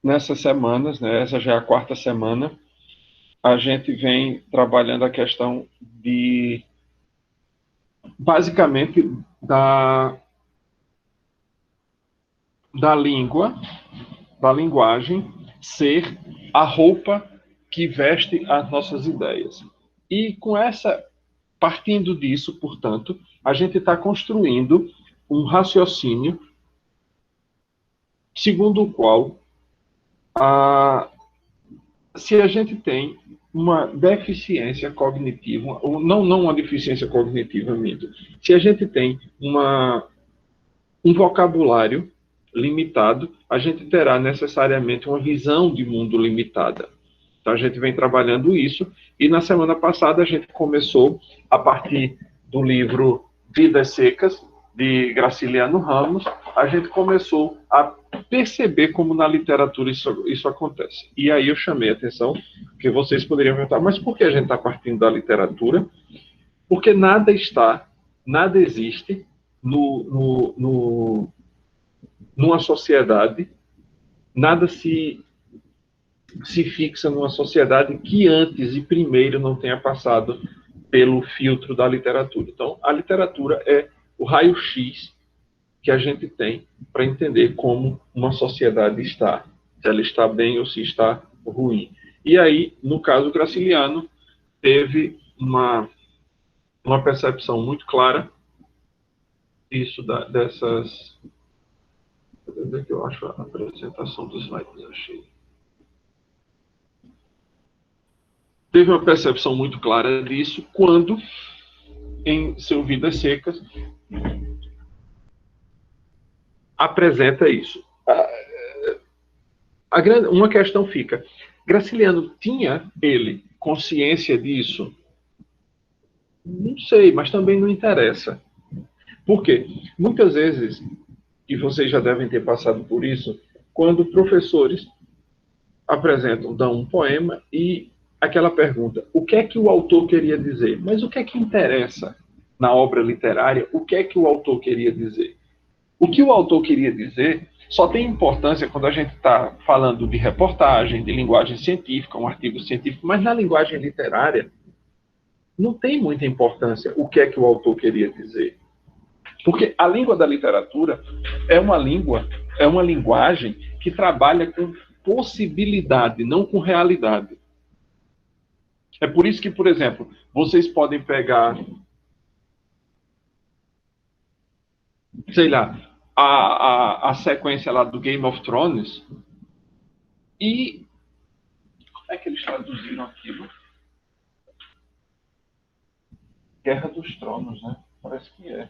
nessas semanas, né, essa já é a quarta semana, a gente vem trabalhando a questão de, basicamente, da língua, da linguagem, ser a roupa que veste as nossas ideias. E com essa, partindo disso, portanto, a gente está construindo um raciocínio segundo o qual, se a gente tem uma deficiência cognitiva, ou não uma deficiência cognitiva, minto, se a gente tem um vocabulário limitado, a gente terá necessariamente uma visão de mundo limitada. Então, a gente vem trabalhando isso, e na semana passada a gente começou, a partir do livro Vidas Secas, de Graciliano Ramos, a gente começou a perceber como na literatura isso acontece. E aí eu chamei a atenção, que vocês poderiam perguntar, mas por que a gente está partindo da literatura? Porque nada existe numa sociedade, nada se fixa numa sociedade que antes e primeiro não tenha passado pelo filtro da literatura. Então, a literatura é o raio-x que a gente tem para entender como uma sociedade está, se ela está bem ou se está ruim. E aí, no caso Graciliano, teve uma percepção muito clara disso, dessas... Onde é que eu acho a apresentação dos slides? Achei. Teve uma percepção muito clara disso quando, em seu Vidas Secas, apresenta isso. Uma questão fica: Graciliano tinha ele consciência disso? Não sei, mas também não interessa. Por quê? Muitas vezes, e vocês já devem ter passado por isso, quando professores dão um poema e aquela pergunta: o que é que o autor queria dizer? Mas o que é que interessa na obra literária? O que é que o autor queria dizer? O que o autor queria dizer só tem importância quando a gente está falando de reportagem, de linguagem científica, um artigo científico, mas na linguagem literária não tem muita importância o que é que o autor queria dizer. Porque a língua da literatura é uma linguagem que trabalha com possibilidade, não com realidade. É por isso que, por exemplo, vocês podem pegar, sei lá, a sequência lá do Game of Thrones e... Como é que eles traduziram aquilo? Guerra dos Tronos, né? Parece que é.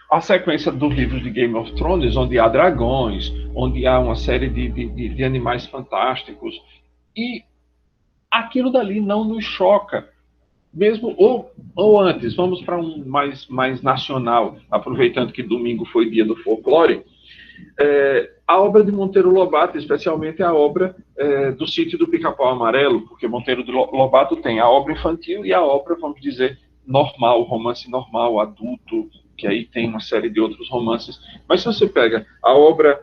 A sequência dos livros de Game of Thrones, onde há dragões, onde há uma série de animais fantásticos, e aquilo dali não nos choca. Mesmo, ou antes, vamos para um mais nacional, aproveitando que domingo foi dia do folclore, a obra de Monteiro Lobato, especialmente a obra do Sítio do Pica-Pau Amarelo, porque Monteiro Lobato tem a obra infantil e a obra, vamos dizer, normal, romance normal, adulto, que aí tem uma série de outros romances. Mas se você pega a obra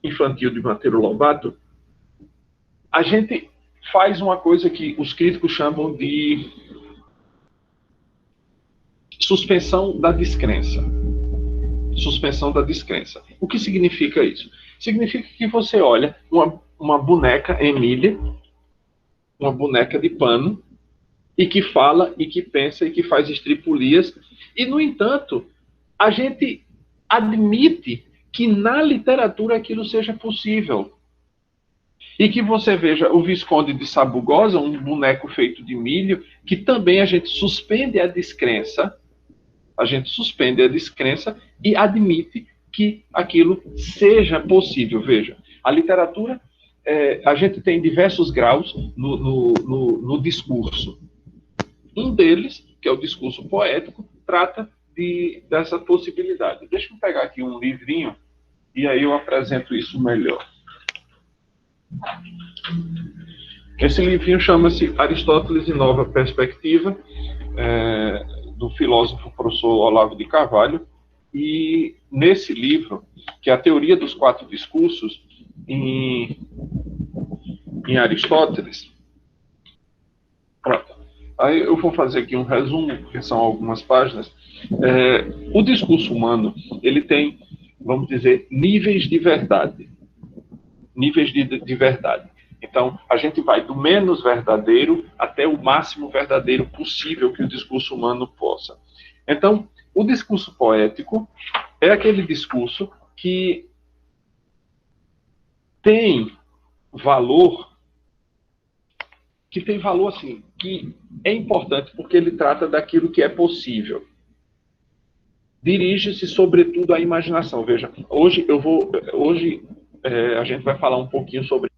infantil de Monteiro Lobato, a gente faz uma coisa que os críticos chamam de suspensão da descrença. Suspensão da descrença. O que significa isso? Significa que você olha uma boneca, Emília, uma boneca de pano, e que fala, e que pensa, e que faz estripulias, e, no entanto, a gente admite que na literatura aquilo seja possível. E que você veja o Visconde de Sabugosa, um boneco feito de milho, que também a gente suspende a descrença, e admite que aquilo seja possível. Veja, a literatura, a gente tem diversos graus no discurso. Um deles, que é o discurso poético, trata dessa possibilidade. Deixa eu pegar aqui um livrinho e aí eu apresento isso melhor. Esse livrinho chama-se Aristóteles e Nova Perspectiva, do filósofo professor Olavo de Carvalho. E nesse livro, que é a Teoria dos Quatro Discursos, em Aristóteles, pronto. Aí eu vou fazer aqui um resumo, porque são algumas páginas. O discurso humano, ele tem, vamos dizer, níveis de verdade. Níveis de verdade. Então, a gente vai do menos verdadeiro até o máximo verdadeiro possível que o discurso humano possa. Então, o discurso poético é aquele discurso que tem valor, assim, que é importante porque ele trata daquilo que é possível. Dirige-se, sobretudo, à imaginação. Veja, hoje a gente vai falar um pouquinho sobre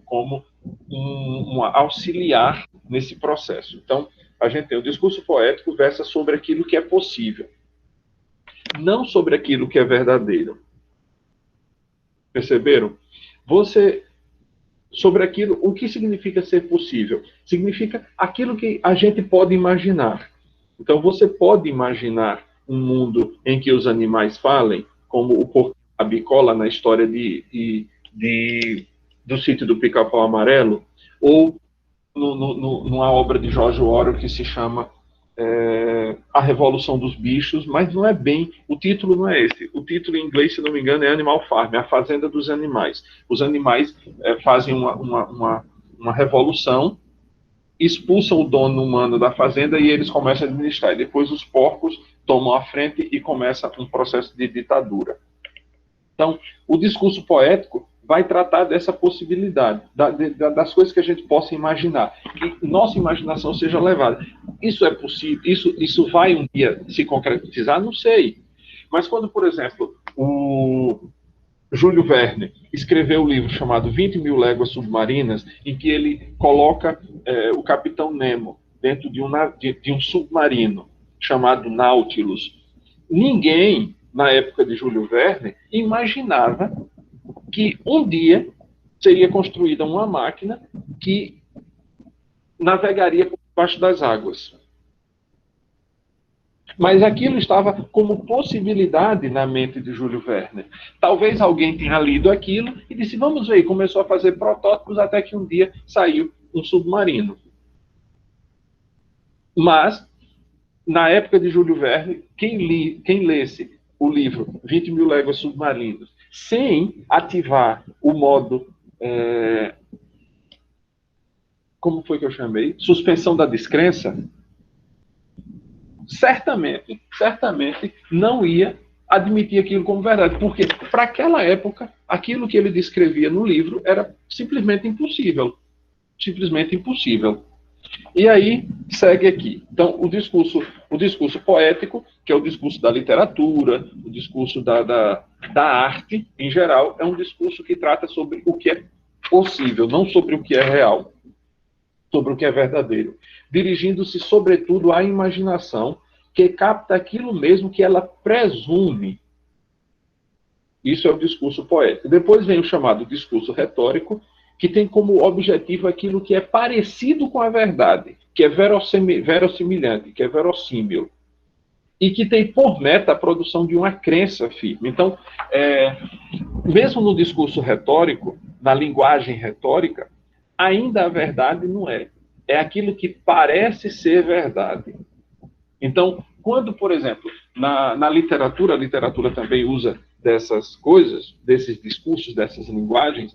como um auxiliar nesse processo. Então, a gente tem o discurso poético versa sobre aquilo que é possível, não sobre aquilo que é verdadeiro. Perceberam? Sobre aquilo, o que significa ser possível? Significa aquilo que a gente pode imaginar. Então, você pode imaginar um mundo em que os animais falem, como o porco da bicola na história do Sítio do Pica-Pau Amarelo, ou numa obra de George Orwell que se chama A Revolução dos Bichos, mas não é bem, o título não é esse. O título em inglês, se não me engano, é Animal Farm, A Fazenda dos Animais. Os animais fazem uma revolução, expulsam o dono humano da fazenda e eles começam a administrar. E depois os porcos tomam a frente e começa um processo de ditadura. Então, o discurso poético vai tratar dessa possibilidade, das coisas que a gente possa imaginar, que nossa imaginação seja levada. Isso é possível? Isso vai um dia se concretizar? Não sei. Mas quando, por exemplo, o Júlio Verne escreveu um livro chamado 20 Mil Léguas Submarinas, em que ele coloca o Capitão Nemo dentro de um submarino chamado Nautilus, ninguém, na época de Júlio Verne, imaginava que um dia seria construída uma máquina que navegaria por baixo das águas. Mas aquilo estava como possibilidade na mente de Júlio Verne. Talvez alguém tenha lido aquilo e disse, vamos ver, e começou a fazer protótipos até que um dia saiu um submarino. Mas, na época de Júlio Verne, quem lesse o livro 20 Mil Léguas Submarinas, sem ativar o modo, como foi que eu chamei? Suspensão da descrença, certamente não ia admitir aquilo como verdade, porque para aquela época, aquilo que ele descrevia no livro era simplesmente impossível. Simplesmente impossível. E aí, segue aqui. Então, o discurso poético, que é o discurso da literatura, o discurso da arte, em geral, é um discurso que trata sobre o que é possível, não sobre o que é real, sobre o que é verdadeiro. Dirigindo-se, sobretudo, à imaginação, que capta aquilo mesmo que ela presume. Isso é o discurso poético. Depois vem o chamado discurso retórico, que tem como objetivo aquilo que é parecido com a verdade, que é verossimilhante, que é verossímil, e que tem por meta a produção de uma crença firme. Então, mesmo no discurso retórico, na linguagem retórica, ainda a verdade não é. É aquilo que parece ser verdade. Então, quando, por exemplo, na literatura, a literatura também usa dessas coisas, desses discursos, dessas linguagens,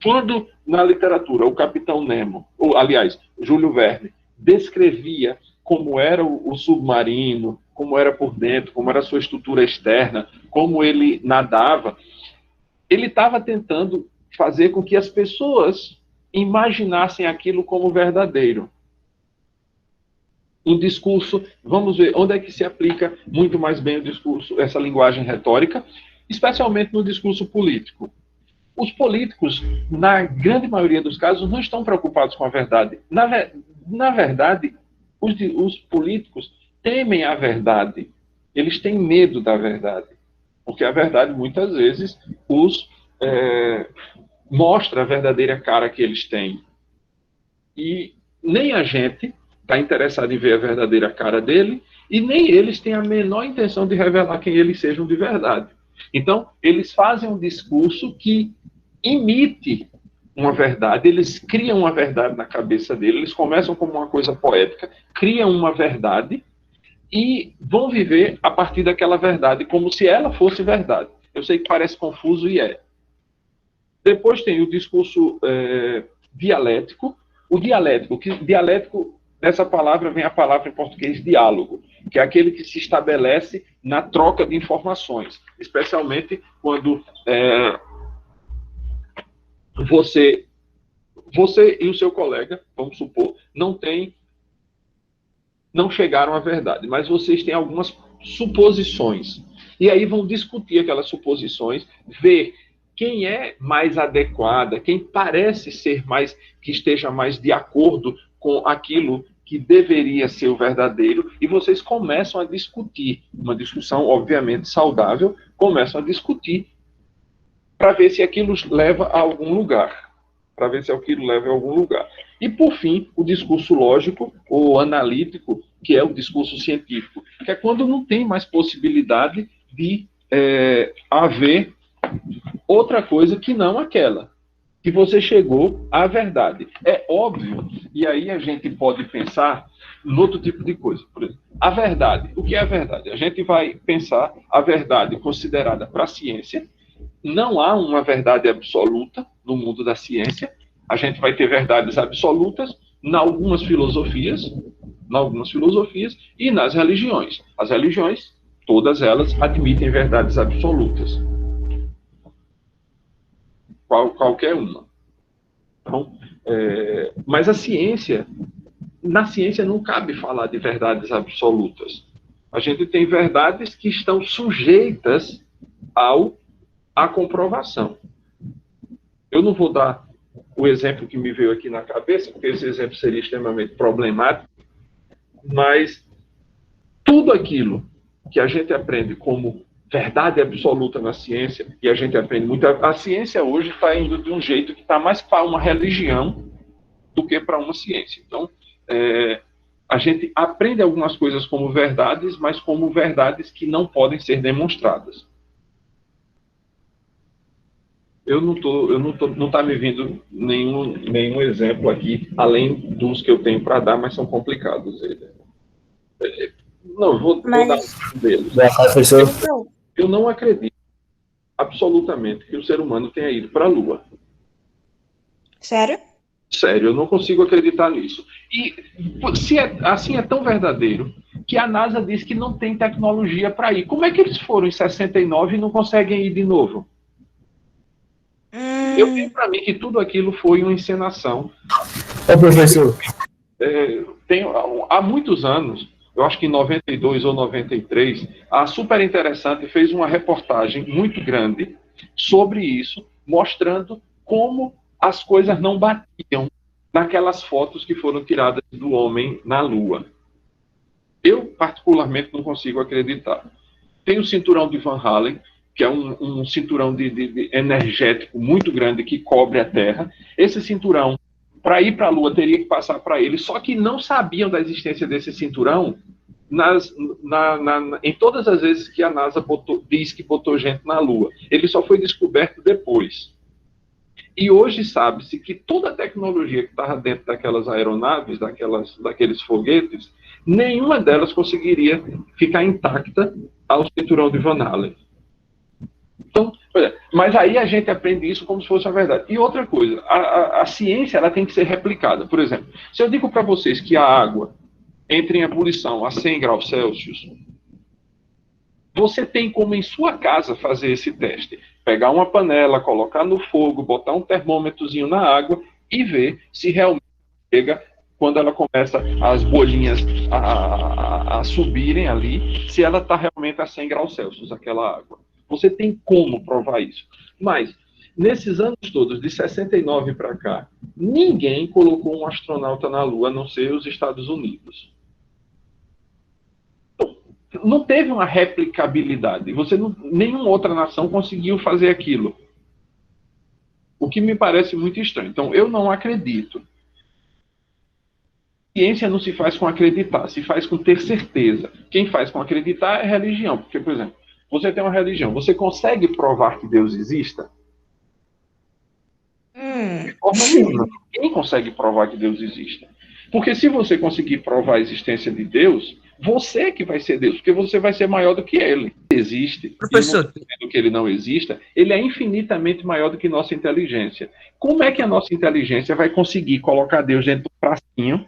quando na literatura o Capitão Nemo, ou aliás, Júlio Verne, descrevia como era o submarino, como era por dentro, como era a sua estrutura externa, como ele nadava, ele estava tentando fazer com que as pessoas imaginassem aquilo como verdadeiro. Um discurso, vamos ver onde é que se aplica muito mais bem o discurso, essa linguagem retórica, especialmente no discurso político. Os políticos, na grande maioria dos casos, não estão preocupados com a verdade. Na verdade, os políticos temem a verdade. Eles têm medo da verdade. Porque a verdade, muitas vezes, mostra a verdadeira cara que eles têm. E nem a gente está interessado em ver a verdadeira cara dele, E nem eles têm a menor intenção de revelar quem eles sejam de verdade. Então, eles fazem um discurso que imite uma verdade, eles criam uma verdade na cabeça deles, eles começam como uma coisa poética, criam uma verdade e vão viver a partir daquela verdade, como se ela fosse verdade. Eu sei que parece confuso e é. Depois tem o discurso dialético. O dialético, dessa palavra vem a palavra em português diálogo, que é aquele que se estabelece na troca de informações, especialmente quando você e o seu colega, vamos supor, não chegaram à verdade, mas vocês têm algumas suposições. E aí vão discutir aquelas suposições, ver quem é mais adequada, quem parece ser mais, que esteja mais de acordo com aquilo que deveria ser o verdadeiro, e vocês começam a discutir, uma discussão obviamente saudável, começam a discutir para ver se aquilo leva a algum lugar. Para ver se aquilo leva a algum lugar. E, por fim, o discurso lógico ou analítico, que é o discurso científico, que é quando não tem mais possibilidade de haver outra coisa que não aquela, que você chegou à verdade. É óbvio, e aí a gente pode pensar em outro tipo de coisa. Por exemplo, a verdade. O que é a verdade? A gente vai pensar a verdade considerada para a ciência. Não há uma verdade absoluta no mundo da ciência. A gente vai ter verdades absolutas em algumas filosofias e nas religiões. As religiões, todas elas, admitem verdades absolutas. Qualquer uma. Então, mas na ciência não cabe falar de verdades absolutas. A gente tem verdades que estão sujeitas à comprovação. Eu não vou dar o exemplo que me veio aqui na cabeça, porque esse exemplo seria extremamente problemático, mas tudo aquilo que a gente aprende como verdade absoluta na ciência, e a gente aprende muito, a ciência hoje está indo de um jeito que está mais para uma religião do que para uma ciência. Então, a gente aprende algumas coisas como verdades, mas como verdades que não podem ser demonstradas. Não está me vindo nenhum exemplo aqui, além dos que eu tenho para dar, mas são complicados. Não, vou dar um deles. Eu não acredito absolutamente que o ser humano tenha ido para a Lua. Sério? Sério, eu não consigo acreditar nisso. E se assim é tão verdadeiro que a NASA diz que não tem tecnologia para ir. Como é que eles foram em 69 e não conseguem ir de novo? Eu tenho para mim que tudo aquilo foi uma encenação. Professor. Há muitos anos, eu acho que em 92 ou 93, a Super Interessante fez uma reportagem muito grande sobre isso, mostrando como as coisas não batiam naquelas fotos que foram tiradas do homem na Lua. Eu, particularmente, não consigo acreditar. Tem o cinturão de Van Halen, que é um cinturão de energético muito grande que cobre a Terra. Esse cinturão, para ir para a Lua, teria que passar para ele, só que não sabiam da existência desse cinturão em todas as vezes que a NASA diz que botou gente na Lua. Ele só foi descoberto depois. E hoje sabe-se que toda a tecnologia que estava dentro daquelas aeronaves, daqueles foguetes, nenhuma delas conseguiria ficar intacta ao cinturão de Van Allen. Então, mas aí a gente aprende isso como se fosse a verdade. E outra coisa, a ciência ela tem que ser replicada. Por exemplo, se eu digo para vocês que a água entra em ebulição a 100 graus Celsius, você tem como em sua casa fazer esse teste. Pegar uma panela, colocar no fogo, botar um termômetrozinho na água e ver se realmente chega, quando ela começa as bolinhas a subirem ali, se ela está realmente a 100 graus Celsius, aquela água. Você tem como provar isso. Mas, nesses anos todos, de 69 para cá, ninguém colocou um astronauta na Lua, a não ser os Estados Unidos. Não teve uma replicabilidade. Nenhuma outra nação conseguiu fazer aquilo. O que me parece muito estranho. Então, eu não acredito Ciência não se faz com acreditar, se faz com ter certeza. Quem faz com acreditar é religião. Porque, por exemplo, você tem uma religião, você consegue provar que Deus exista? De forma nenhuma. Ninguém consegue provar que Deus exista. Porque se você conseguir provar a existência de Deus, você é que vai ser Deus, porque você vai ser maior do que ele. Existe, Professor, do que ele não exista, ele é infinitamente maior do que nossa inteligência. Como é que a nossa inteligência vai conseguir colocar Deus dentro do pracinho?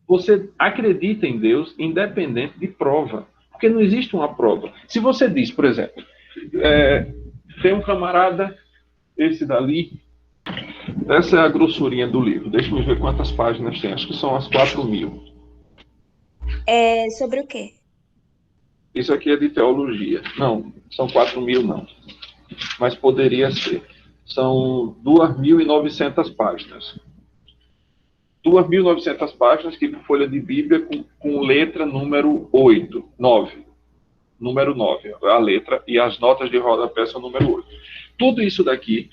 Você acredita em Deus independente de prova, porque não existe uma prova. Se você diz, por exemplo, tem um camarada, esse dali, essa é a grossurinha do livro, deixa eu ver quantas páginas tem, acho que são as 4.000. É sobre o quê? Isso aqui é de teologia. Não, são 4.000 não, mas poderia ser. São 2.900 páginas. 2.900 páginas, tipo folha de Bíblia com letra número 8, 9. Número 9, a letra, e as notas de rodapé são número 8. Tudo isso daqui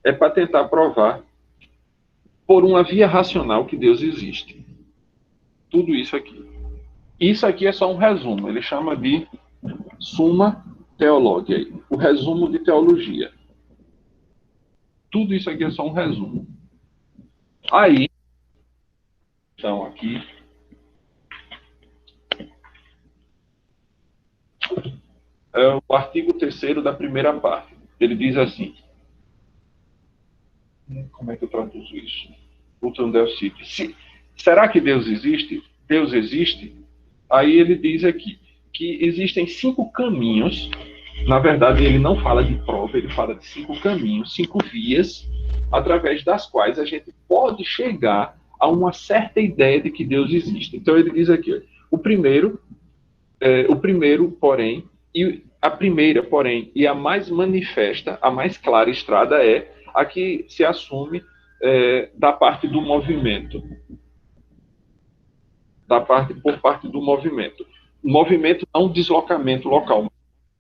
é para tentar provar, por uma via racional, que Deus existe. Tudo isso aqui. Isso aqui é só um resumo. Ele chama de Summa Theologiae, o resumo de teologia. Tudo isso aqui é só um resumo. Aí, então, aqui, é o artigo 3º da primeira parte. Ele diz assim, como é que eu traduzo isso? Ultron Del City. Será que Deus existe? Deus existe? Aí ele diz aqui que existem 5 caminhos. Na verdade, ele não fala de prova, ele fala de 5 caminhos, 5 vias, através das quais a gente pode chegar a uma certa ideia de que Deus existe. Então ele diz aqui, o primeiro, porém, e a primeira, porém, e a mais manifesta, a mais clara estrada é a que se assume da parte do movimento. Por parte do movimento. Movimento não deslocamento local,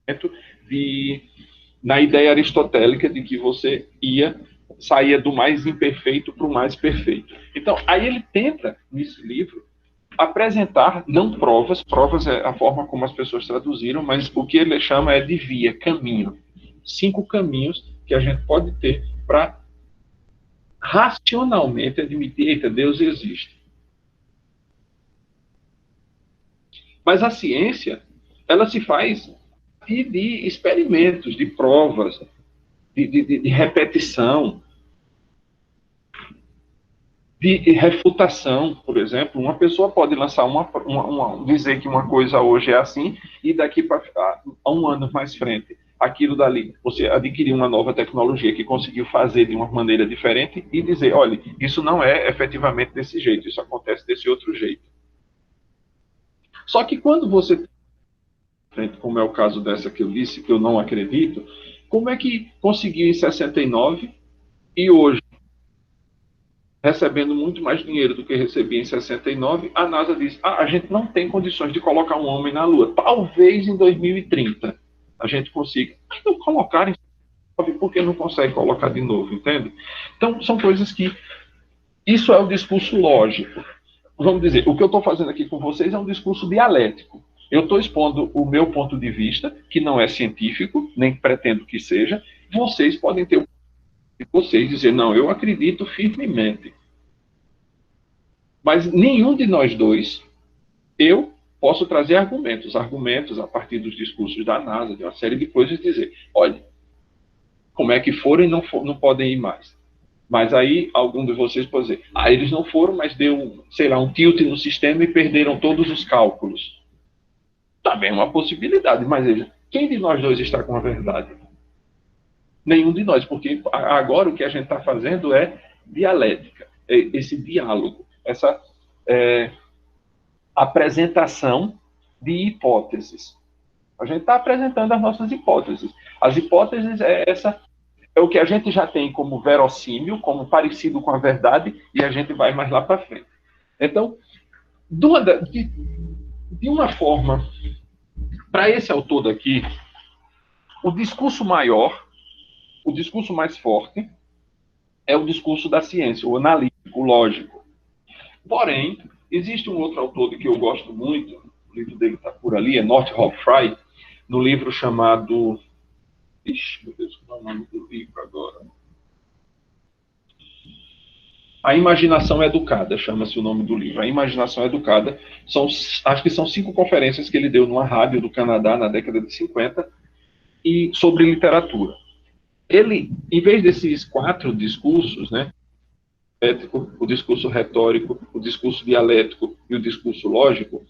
movimento na ideia aristotélica de que você saía do mais imperfeito para o mais perfeito. Então, aí ele tenta, nesse livro, apresentar, não provas é a forma como as pessoas traduziram, mas o que ele chama é de via, caminho. 5 caminhos que a gente pode ter para racionalmente admitir, eita, Deus existe. Mas a ciência, ela se faz de experimentos, de provas, de repetição, de refutação, por exemplo. Uma pessoa pode lançar dizer que uma coisa hoje é assim, e daqui para um ano mais frente, aquilo dali, você adquirir uma nova tecnologia que conseguiu fazer de uma maneira diferente e dizer, olha, isso não é efetivamente desse jeito, isso acontece desse outro jeito. Só que quando você, como é o caso dessa que eu disse, que eu não acredito, como é que conseguiu em 69 e hoje, recebendo muito mais dinheiro do que recebia em 69, a NASA diz, a gente não tem condições de colocar um homem na Lua. Talvez em 2030 a gente consiga. Mas não colocar em 69, porque não consegue colocar de novo, entende? Então, são coisas que... Isso é o discurso lógico. Vamos dizer, o que eu estou fazendo aqui com vocês é um discurso dialético. Eu estou expondo o meu ponto de vista, que não é científico, nem pretendo que seja. Vocês podem ter o de vocês dizer, não, eu acredito firmemente. Mas nenhum de nós dois, eu posso trazer argumentos a partir dos discursos da NASA, de uma série de coisas, e dizer, olha, como é que foram e não podem ir mais. Mas aí, algum de vocês pode dizer, eles não foram, mas deu, sei lá, um tilt no sistema e perderam todos os cálculos. Também é uma possibilidade, mas veja, quem de nós dois está com a verdade? Nenhum de nós, porque agora o que a gente está fazendo é dialética, esse diálogo, essa apresentação de hipóteses. A gente está apresentando as nossas hipóteses. As hipóteses é o que a gente já tem como verossímil, como parecido com a verdade, e a gente vai mais lá para frente. Então, de uma forma, para esse autor daqui, o discurso maior, o discurso mais forte, é o discurso da ciência, o analítico, o lógico. Porém, existe um outro autor que eu gosto muito, o livro dele está por ali, é North Hop Frye, no livro chamado... Ixi, meu Deus, qual é o nome do livro agora? A Imaginação Educada, chama-se o nome do livro. A Imaginação Educada, acho que são 5 conferências que ele deu numa rádio do Canadá na década de 50, e sobre literatura. Ele, em vez desses 4 discursos, né, ético, o discurso retórico, o discurso dialético e o discurso lógico,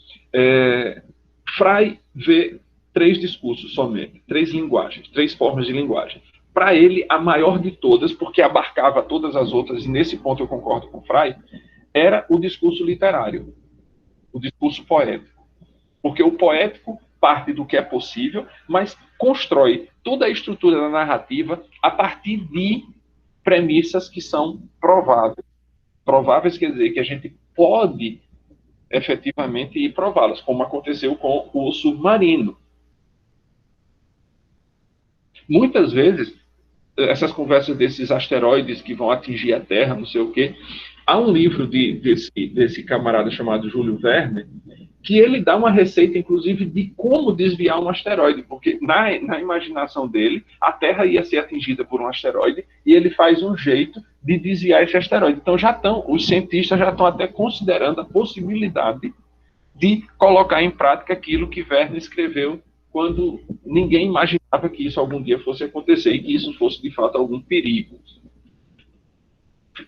Frey vê 3 discursos somente, 3 linguagens, 3 formas de linguagem. Para ele, a maior de todas, porque abarcava todas as outras, e nesse ponto eu concordo com Frey, era o discurso literário, o discurso poético. Porque o poético parte do que é possível, mas constrói toda a estrutura da narrativa a partir de premissas que são prováveis. Prováveis quer dizer que a gente pode efetivamente ir prová-las, como aconteceu com o submarino. Muitas vezes, essas conversas desses asteroides que vão atingir a Terra, não sei o quê, há um livro desse camarada chamado Júlio Verne, que ele dá uma receita, inclusive, de como desviar um asteroide, porque na imaginação dele, a Terra ia ser atingida por um asteroide, e ele faz um jeito de desviar esse asteroide. Então, os cientistas já estão até considerando a possibilidade de colocar em prática aquilo que Verne escreveu quando ninguém imaginava que isso algum dia fosse acontecer e que isso fosse, de fato, algum perigo.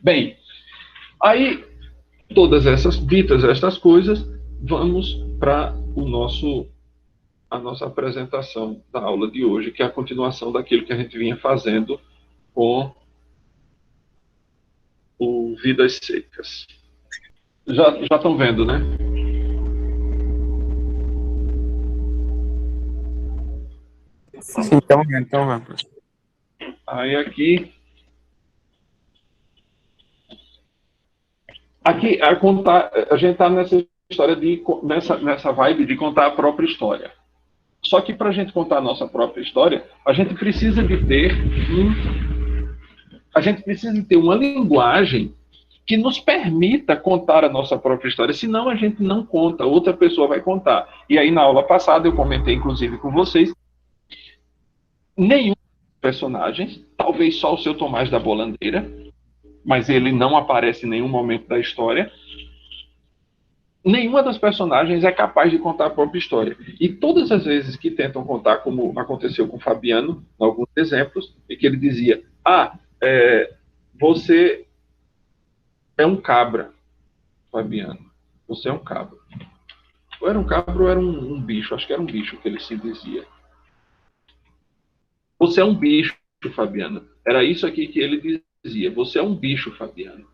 Bem, aí, ditas estas coisas, vamos para a nossa apresentação da aula de hoje, que é a continuação daquilo que a gente vinha fazendo com o Vidas Secas. Já estão vendo, né? Sim, então, professor. Aí aqui a gente está nessa história nessa vibe de contar a própria história. Só que para a gente contar a nossa própria história, a gente precisa de ter uma linguagem que nos permita contar a nossa própria história, senão a gente não conta, outra pessoa vai contar. E aí na aula passada eu comentei inclusive com vocês, nenhum dos personagens, talvez só o seu Tomás da Bolandeira, mas ele não aparece em nenhum momento da história. Nenhuma das personagens é capaz de contar a própria história. E todas as vezes que tentam contar, como aconteceu com Fabiano, em alguns exemplos, em que ele dizia, você é um cabra, Fabiano, você é um cabra. Ou era um cabra ou era um bicho, acho que era um bicho que ele se dizia. Você é um bicho, Fabiano. Era isso aqui que ele dizia, você é um bicho, Fabiano.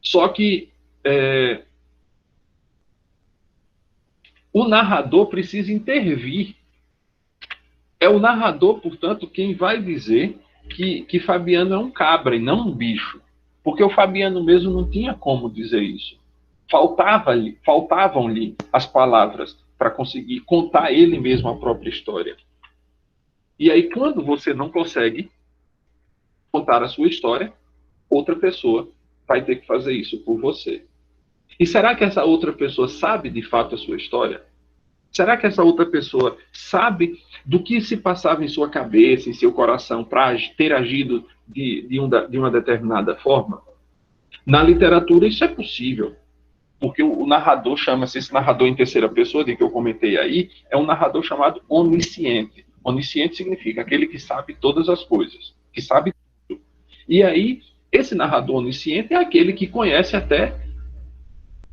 Só que o narrador precisa intervir. É o narrador, portanto, quem vai dizer que Fabiano é um cabra e não um bicho. Porque o Fabiano mesmo não tinha como dizer isso. Faltavam-lhe as palavras para conseguir contar ele mesmo a própria história. E aí, quando você não consegue contar a sua história, outra pessoa vai ter que fazer isso por você. E será que essa outra pessoa sabe de fato a sua história? Será que essa outra pessoa sabe do que se passava em sua cabeça, em seu coração, para ter agido de uma determinada forma? Na literatura isso é possível, porque o narrador chama-se, esse narrador em terceira pessoa, de que eu comentei aí, é um narrador chamado onisciente. Onisciente significa aquele que sabe todas as coisas, que sabe tudo. E aí, esse narrador onisciente é aquele que conhece até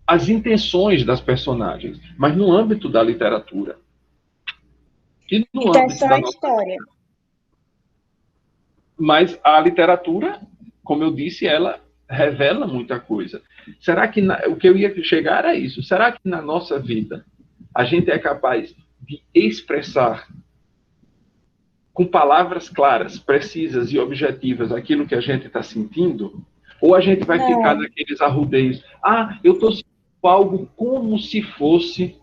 as intenções das personagens, mas no âmbito da literatura. E no então âmbito é só a história. Mas a literatura, como eu disse, ela revela muita coisa. Será que o que eu ia chegar era isso? Será que na nossa vida a gente é capaz de expressar com palavras claras, precisas e objetivas aquilo que a gente está sentindo? Ou a gente vai ficar naqueles arrudeios? Eu estou sentindo algo como se fosse,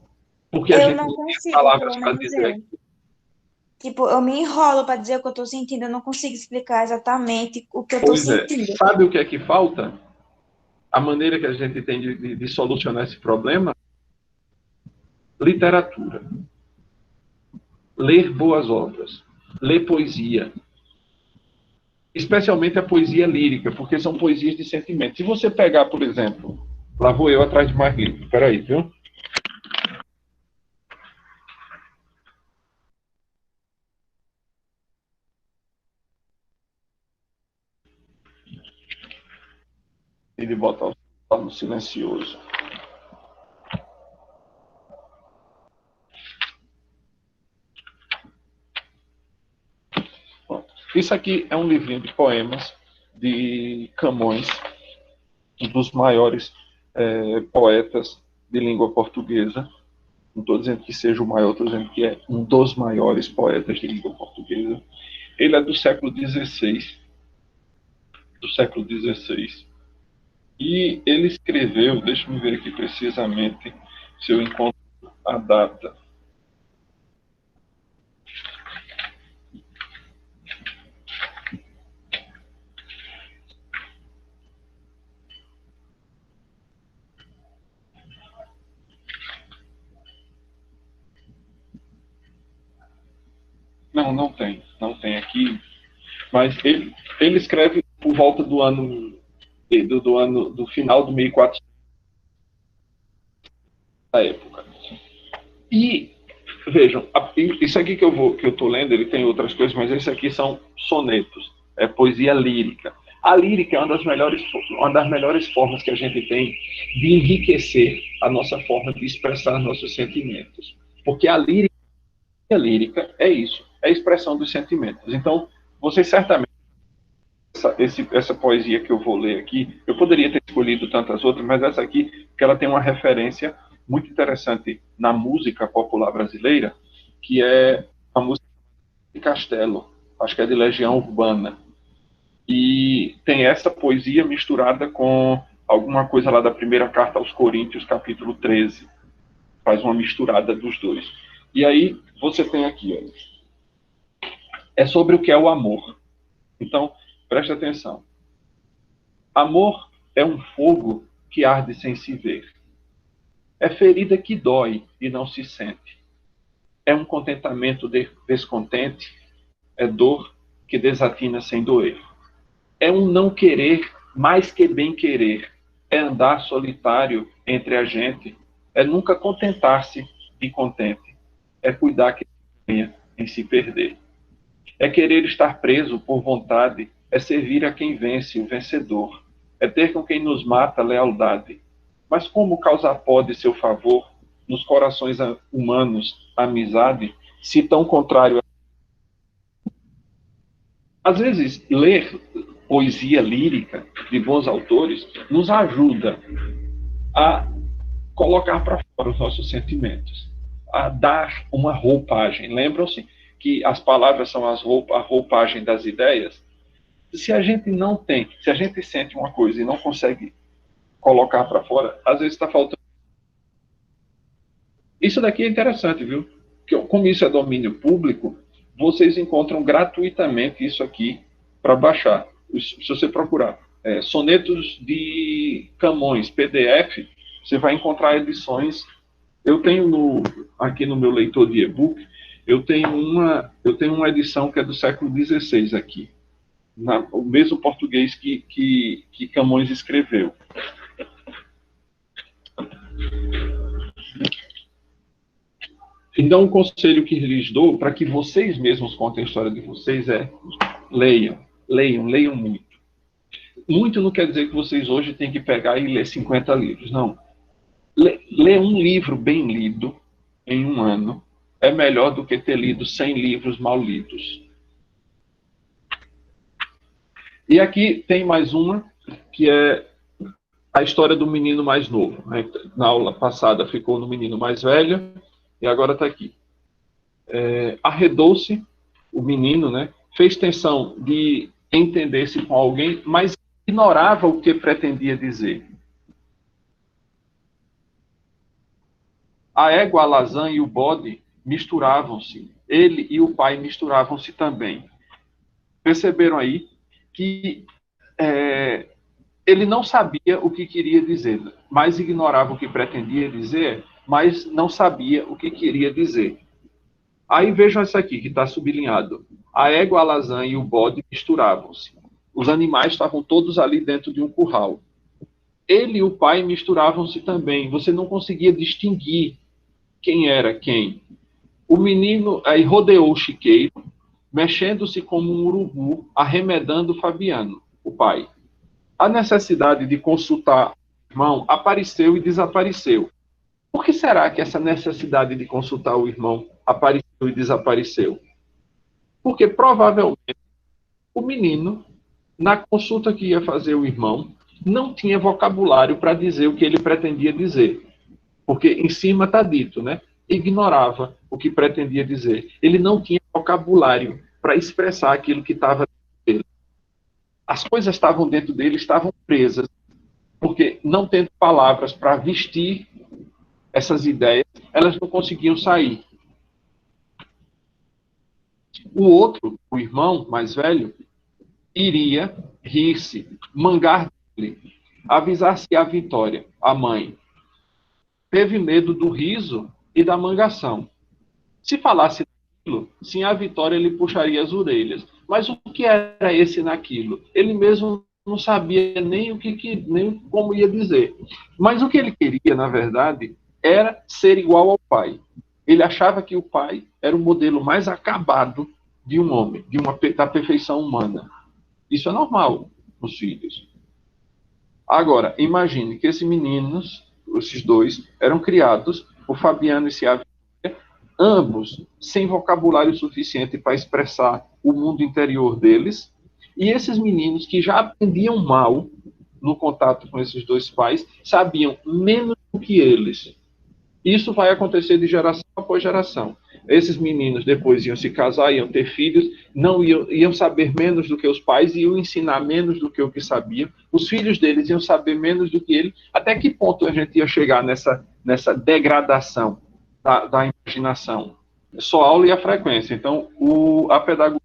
porque a gente não tem palavras para dizer. Tipo, eu me enrolo para dizer o que eu estou sentindo, eu não consigo explicar exatamente o que eu estou sentindo. Sabe o que é que falta? a maneira que a gente tem de solucionar esse problema, literatura. Ler boas obras. Ler poesia. Especialmente a poesia lírica, porque são poesias de sentimento. Se você pegar, por exemplo, lá vou eu atrás de mais livro. Espera aí, viu? Ele bota no silencioso. Bom, isso aqui é um livrinho de poemas de Camões, um dos maiores poetas de língua portuguesa. Não estou dizendo que seja o maior, estou dizendo que é um dos maiores poetas de língua portuguesa. Ele é do século XVI. Do século XVI. E ele escreveu, deixa eu ver aqui precisamente se eu encontro a data. Não tem. Não tem aqui. Mas ele escreve por volta do ano do final do 1400 da época. E vejam, isso aqui que eu estou lendo, ele tem outras coisas, mas esse aqui são sonetos, é poesia lírica. A lírica é uma das melhores formas que a gente tem de enriquecer a nossa forma de expressar nossos sentimentos. Porque a lírica é isso, é a expressão dos sentimentos. Então, vocês certamente, essa poesia que eu vou ler aqui, eu poderia ter escolhido tantas outras, mas essa aqui, porque ela tem uma referência muito interessante na música popular brasileira, que é a música de Castelo, acho que é de Legião Urbana. E tem essa poesia misturada com alguma coisa lá da primeira carta aos Coríntios, capítulo 13. Faz uma misturada dos dois. E aí você tem aqui, ó, é sobre o que é o amor. Então, preste atenção. Amor é um fogo que arde sem se ver. É ferida que dói e não se sente. É um contentamento descontente. É dor que desatina sem doer. É um não querer mais que bem querer. É andar solitário entre a gente. É nunca contentar-se de contente. É cuidar que ganha em se perder. É querer estar preso por vontade. É servir a quem vence, o vencedor. É ter com quem nos mata lealdade. Mas como causar pode seu favor nos corações humanos a amizade, se tão contrário? Às vezes, ler poesia lírica de bons autores nos ajuda a colocar para fora os nossos sentimentos, a dar uma roupagem. Lembram-se que as palavras são a roupagem das ideias? Se a gente não tem, se a gente sente uma coisa e não consegue colocar para fora, às vezes está faltando. Isso daqui é interessante, viu? Porque, como isso é domínio público, vocês encontram gratuitamente isso aqui para baixar. Se você procurar sonetos de Camões, PDF, você vai encontrar edições. Eu tenho aqui no meu leitor de e-book, eu tenho uma edição que é do século XVI aqui, o mesmo português que Camões escreveu. Então, o conselho que lhes dou, para que vocês mesmos contem a história de vocês, é leiam muito. Muito não quer dizer que vocês hoje têm que pegar e ler 50 livros, não. Ler um livro bem lido em um ano é melhor do que ter lido 100 livros mal lidos. E aqui tem mais uma, que é a história do menino mais novo. Na aula passada ficou no menino mais velho, e agora está aqui. Arredou-se o menino, né? Fez tensão de entender-se com alguém, mas ignorava o que pretendia dizer. A égua, a lazã e o bode misturavam-se. Ele e o pai misturavam-se também. Perceberam aí que Ele não sabia o que queria dizer, mas ignorava o que pretendia dizer, mas não sabia o que queria dizer. Aí vejam isso aqui, que está sublinhado. A égua, a lasanha e o bode misturavam-se. Os animais estavam todos ali dentro de um curral. Ele e o pai misturavam-se também. Você não conseguia distinguir quem era quem. O menino aí rodeou o chiqueiro, mexendo-se como um urubu, arremedando Fabiano, o pai. A necessidade de consultar o irmão apareceu e desapareceu. Por que será que essa necessidade de consultar o irmão apareceu e desapareceu? Porque provavelmente o menino, na consulta que ia fazer o irmão, não tinha vocabulário para dizer o que ele pretendia dizer. Porque em cima está dito, né? Ignorava o que pretendia dizer. Ele não tinha vocabulário para expressar aquilo que estava dentro dele. As coisas estavam dentro dele, estavam presas, porque não tendo palavras para vestir essas ideias, elas não conseguiam sair. O outro, o irmão mais velho, iria rir-se, mangar dele, avisar-se a Vitória, a mãe. Teve medo do riso e da mangação. Se falasse naquilo, sim, a Vitória lhe puxaria as orelhas. Mas o que era esse naquilo? Ele mesmo não sabia nem nem como ia dizer. Mas o que ele queria, na verdade, era ser igual ao pai. Ele achava que o pai era o modelo mais acabado de um homem, da perfeição humana. Isso é normal nos filhos. Agora, imagine que esses meninos, esses dois, eram criados, o Fabiano e a Vitória, ambos sem vocabulário suficiente para expressar o mundo interior deles, e esses meninos que já aprendiam mal no contato com esses dois pais, sabiam menos do que eles. Isso vai acontecer de geração após geração. Esses meninos depois iam se casar, iam ter filhos, não iam saber menos do que os pais, iam ensinar menos do que o que sabiam. Os filhos deles iam saber menos do que ele. Até que ponto a gente ia chegar nessa degradação da imaginação? Só a aula e a frequência. Então, a pedagogia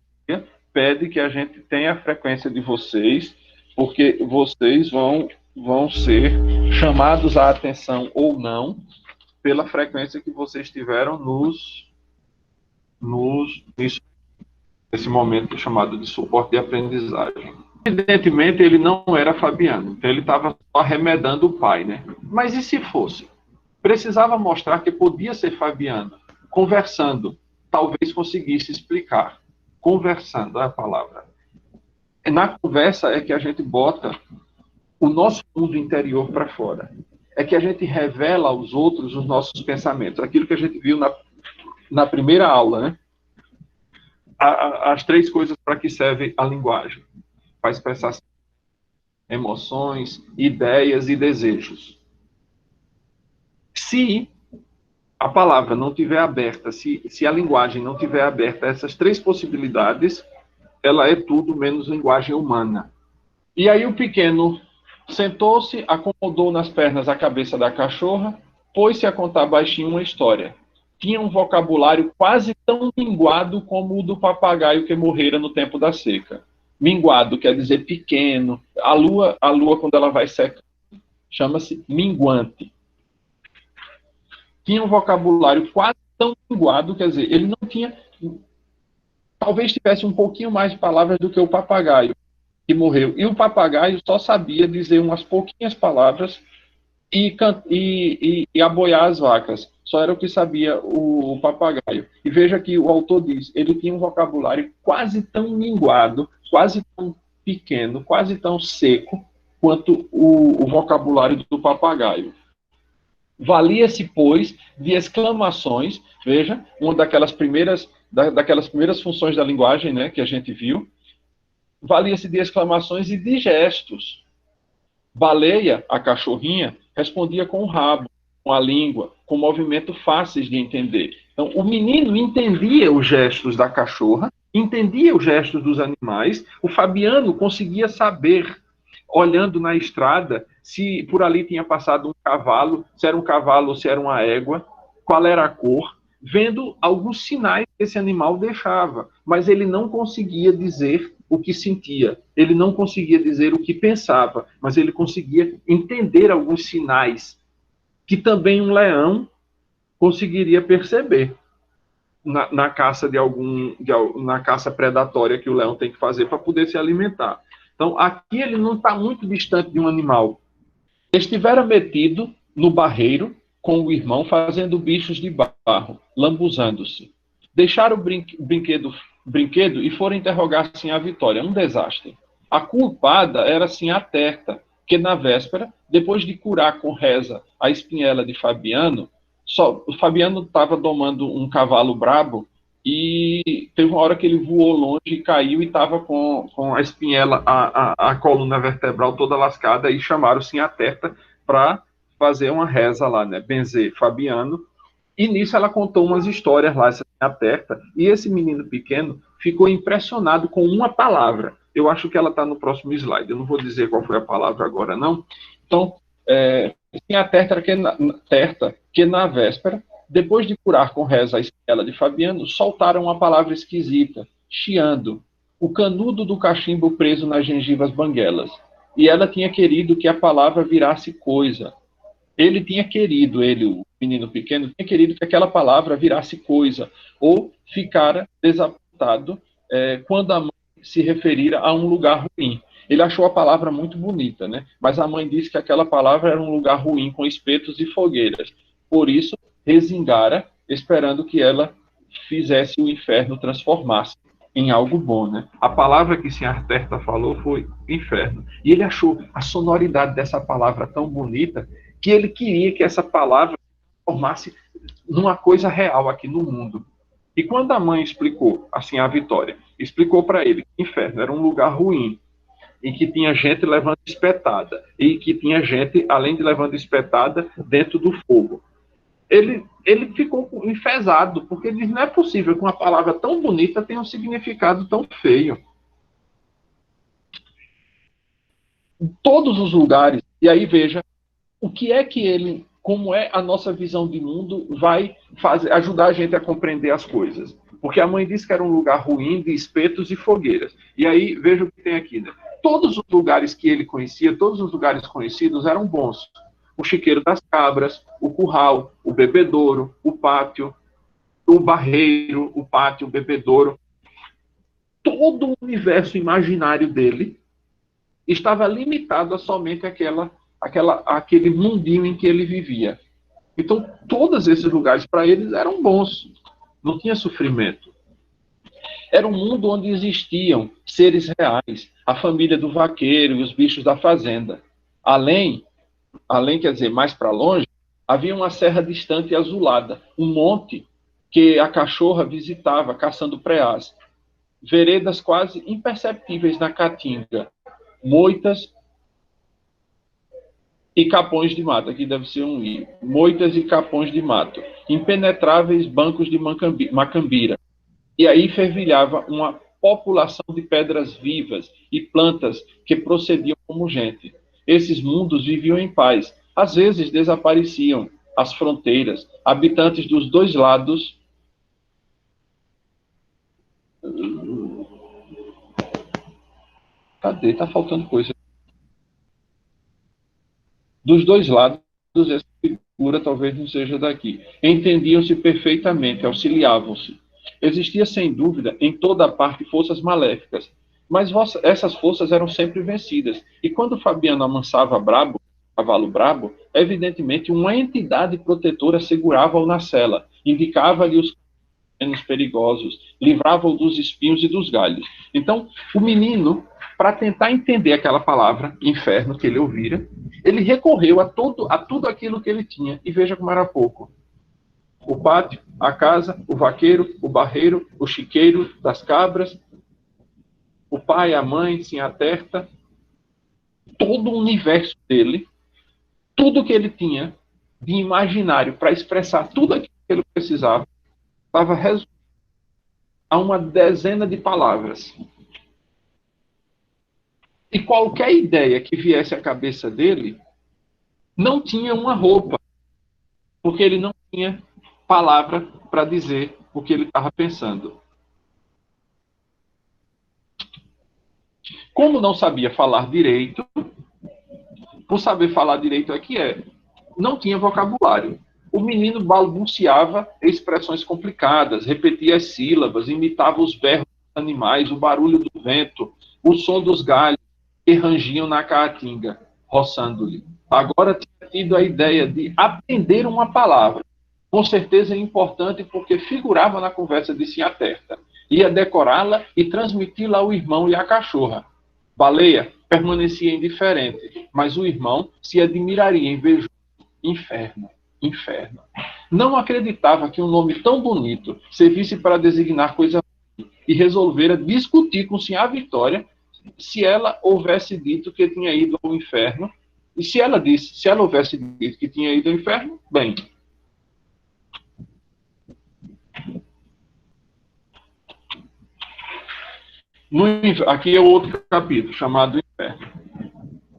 pede que a gente tenha a frequência de vocês, porque vocês vão ser chamados à atenção ou não pela frequência que vocês tiveram nesse momento chamado de suporte de aprendizagem. Evidentemente, ele não era Fabiano, então ele estava só arremedando o pai, né? Mas e se fosse? Precisava mostrar que podia ser Fabiano, conversando, talvez conseguisse explicar. Conversando é a palavra. Na conversa é que a gente bota o nosso mundo interior para fora. É que a gente revela aos outros os nossos pensamentos. Aquilo que a gente viu na primeira aula, né? As 3 coisas para que serve a linguagem. Para expressar emoções, ideias e desejos. Se a palavra não estiver aberta, se a linguagem não estiver aberta a essas 3 possibilidades, ela é tudo menos linguagem humana. E aí o pequeno sentou-se, acomodou nas pernas a cabeça da cachorra, pôs-se a contar baixinho uma história. Tinha um vocabulário quase tão minguado como o do papagaio que morrera no tempo da seca. Minguado quer dizer pequeno. A lua quando ela vai secando, chama-se minguante. Tinha um vocabulário quase tão minguado, quer dizer, ele não tinha... Talvez tivesse um pouquinho mais de palavras do que o papagaio que morreu. E o papagaio só sabia dizer umas pouquinhas palavras e aboiar as vacas. Só era o que sabia o papagaio. E veja que o autor diz, ele tinha um vocabulário quase tão minguado, quase tão pequeno, quase tão seco, quanto o vocabulário do papagaio. Valia-se, pois, de exclamações, veja, uma daquelas primeiras funções da linguagem, né, que a gente viu, valia-se de exclamações e de gestos. Baleia, a cachorrinha, respondia com o rabo, com a língua, com movimentos fáceis de entender. Então, o menino entendia os gestos da cachorra, entendia os gestos dos animais, o Fabiano conseguia saber, olhando na estrada, se por ali tinha passado um cavalo, se era um cavalo ou se era uma égua, qual era a cor, vendo alguns sinais que esse animal deixava, mas ele não conseguia dizer o que sentia, ele não conseguia dizer o que pensava, mas ele conseguia entender alguns sinais que também um leão conseguiria perceber na caça na caça predatória que o leão tem que fazer para poder se alimentar. Então, aqui ele não está muito distante de um animal. Estivera metido no barreiro com o irmão, fazendo bichos de barro, lambuzando-se. Deixaram o brinquedo e foram interrogar sim a Vitória. Um desastre. A culpada era sim a Terta, que na véspera, depois de curar com reza a espinhela de Fabiano, o Fabiano estava domando um cavalo brabo e teve uma hora que ele voou longe e caiu e estava com a espinhela, a coluna vertebral toda lascada, e chamaram sim a Terta para fazer uma reza lá, né? Benzer Fabiano. E nisso ela contou umas histórias lá, essa Terta, e esse menino pequeno ficou impressionado com uma palavra. Eu acho que ela está no próximo slide. Eu não vou dizer qual foi a palavra agora, não. Então, tinha a Terta que na véspera, depois de curar com reza a espinhela de Fabiano, soltaram uma palavra esquisita, chiando, o canudo do cachimbo preso nas gengivas banguelas. E ela tinha querido que a palavra virasse coisa. Ele, o menino pequeno, tinha querido que aquela palavra virasse coisa, ou ficara desapontado quando a mãe se referira a um lugar ruim. Ele achou a palavra muito bonita, né? Mas a mãe disse que aquela palavra era um lugar ruim, com espetos e fogueiras. Por isso, resingara, esperando que ela fizesse o inferno transformar-se em algo bom, né? A palavra que Sr. Terta falou foi inferno. E ele achou a sonoridade dessa palavra tão bonita que ele queria que essa palavra formasse numa coisa real aqui no mundo. E quando a mãe explicou, assim, a Vitória, explicou para ele que o inferno era um lugar ruim, em que tinha gente levando espetada, e que tinha gente, além de levando espetada, dentro do fogo. Ele ficou enfesado, porque ele diz, não é possível que uma palavra tão bonita tenha um significado tão feio. Em todos os lugares, e aí veja, o que é que ele, como é a nossa visão de mundo, vai ajudar a gente a compreender as coisas. Porque a mãe disse que era um lugar ruim de espetos e fogueiras. E aí, veja o que tem aqui, né? Todos os lugares que ele conhecia, todos os lugares conhecidos eram bons. O chiqueiro das cabras, o curral, o bebedouro, o pátio, o barreiro, o pátio, o bebedouro. Todo o universo imaginário dele estava limitado a somente aquele mundinho em que ele vivia. Então, todos esses lugares para eles eram bons. Não tinha sofrimento. Era um mundo onde existiam seres reais, a família do vaqueiro e os bichos da fazenda. Além, quer dizer, mais para longe, havia uma serra distante e azulada, um monte que a cachorra visitava, caçando preás. Veredas quase imperceptíveis na caatinga, moitas e capões de mato. Aqui deve ser um i. Moitas e capões de mato. Impenetráveis bancos de macambira. E aí fervilhava uma população de pedras vivas e plantas que procediam como gente. Esses mundos viviam em paz. Às vezes desapareciam as fronteiras. Habitantes dos dois lados Cadê? Tá faltando coisa. Dos dois lados, essa figura talvez não seja daqui. Entendiam-se perfeitamente, auxiliavam-se. Existia, sem dúvida, em toda a parte forças maléficas, mas essas forças eram sempre vencidas. E quando Fabiano amansava cavalo brabo, evidentemente uma entidade protetora segurava-o na sela, indicava-lhe os menos perigosos, livrava-o dos espinhos e dos galhos. Então, o menino, para tentar entender aquela palavra, inferno, que ele ouvira, ele recorreu a tudo aquilo que ele tinha, e veja como era pouco. O pátio, a casa, o vaqueiro, o barreiro, o chiqueiro das cabras, o pai, a mãe, sim, a Terta, todo o universo dele, tudo que ele tinha de imaginário para expressar tudo aquilo que ele precisava, estava resumido a uma dezena de palavras. E qualquer ideia que viesse à cabeça dele não tinha uma roupa, porque ele não tinha palavra para dizer o que ele estava pensando. Como não sabia falar direito, por saber falar direito não tinha vocabulário. O menino balbuciava expressões complicadas, repetia as sílabas, imitava os berros dos animais, o barulho do vento, o som dos galhos que rangiam na caatinga, roçando-lhe. Agora tinha tido a ideia de aprender uma palavra. Com certeza é importante porque figurava na conversa de Sinhá Terta. Ia decorá-la e transmiti-la ao irmão e à cachorra. Baleia permanecia indiferente, mas o irmão se admiraria em ver inferno. Inferno. Não acreditava que um nome tão bonito servisse para designar coisa ruim e resolvera discutir com Sinhá Vitória se ela houvesse dito que tinha ido ao inferno. E se ela houvesse dito que tinha ido ao inferno, bem. Aqui é outro capítulo, chamado Inferno.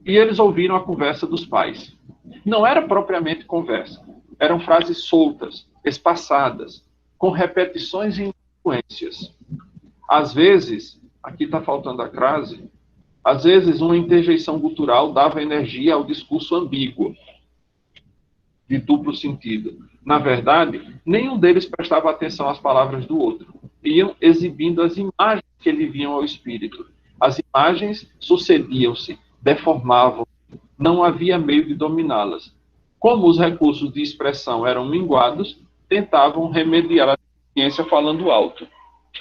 E eles ouviram a conversa dos pais. Não era propriamente conversa. Eram frases soltas, espaçadas, com repetições e influências. Às vezes, aqui está faltando a crase, às vezes uma interjeição gutural dava energia ao discurso ambíguo, de duplo sentido. Na verdade, nenhum deles prestava atenção às palavras do outro. Iam exibindo as imagens que lhe vinham ao espírito. As imagens sucediam-se, deformavam, não havia meio de dominá-las. Como os recursos de expressão eram minguados, tentavam remediar a deficiência falando alto.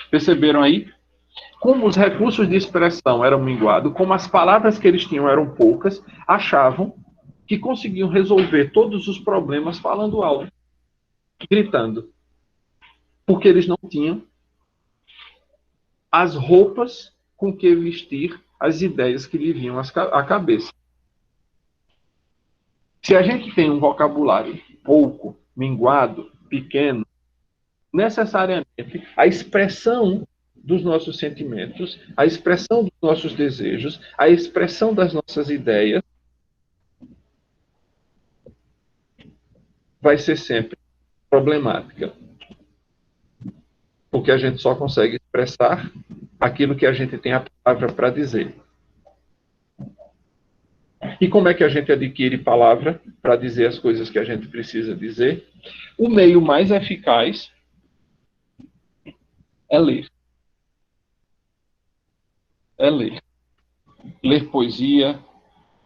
Perceberam aí? Como os recursos de expressão eram minguados, como as palavras que eles tinham eram poucas, achavam que conseguiam resolver todos os problemas falando alto, gritando. Porque eles não tinham as roupas com que vestir as ideias que lhe vinham à cabeça. Se a gente tem um vocabulário pouco, minguado, pequeno, necessariamente a expressão dos nossos sentimentos, a expressão dos nossos desejos, a expressão das nossas ideias vai ser sempre problemática. Porque a gente só consegue expressar aquilo que a gente tem a palavra para dizer. E como é que a gente adquire palavra para dizer as coisas que a gente precisa dizer? O meio mais eficaz é ler. É ler. Ler poesia,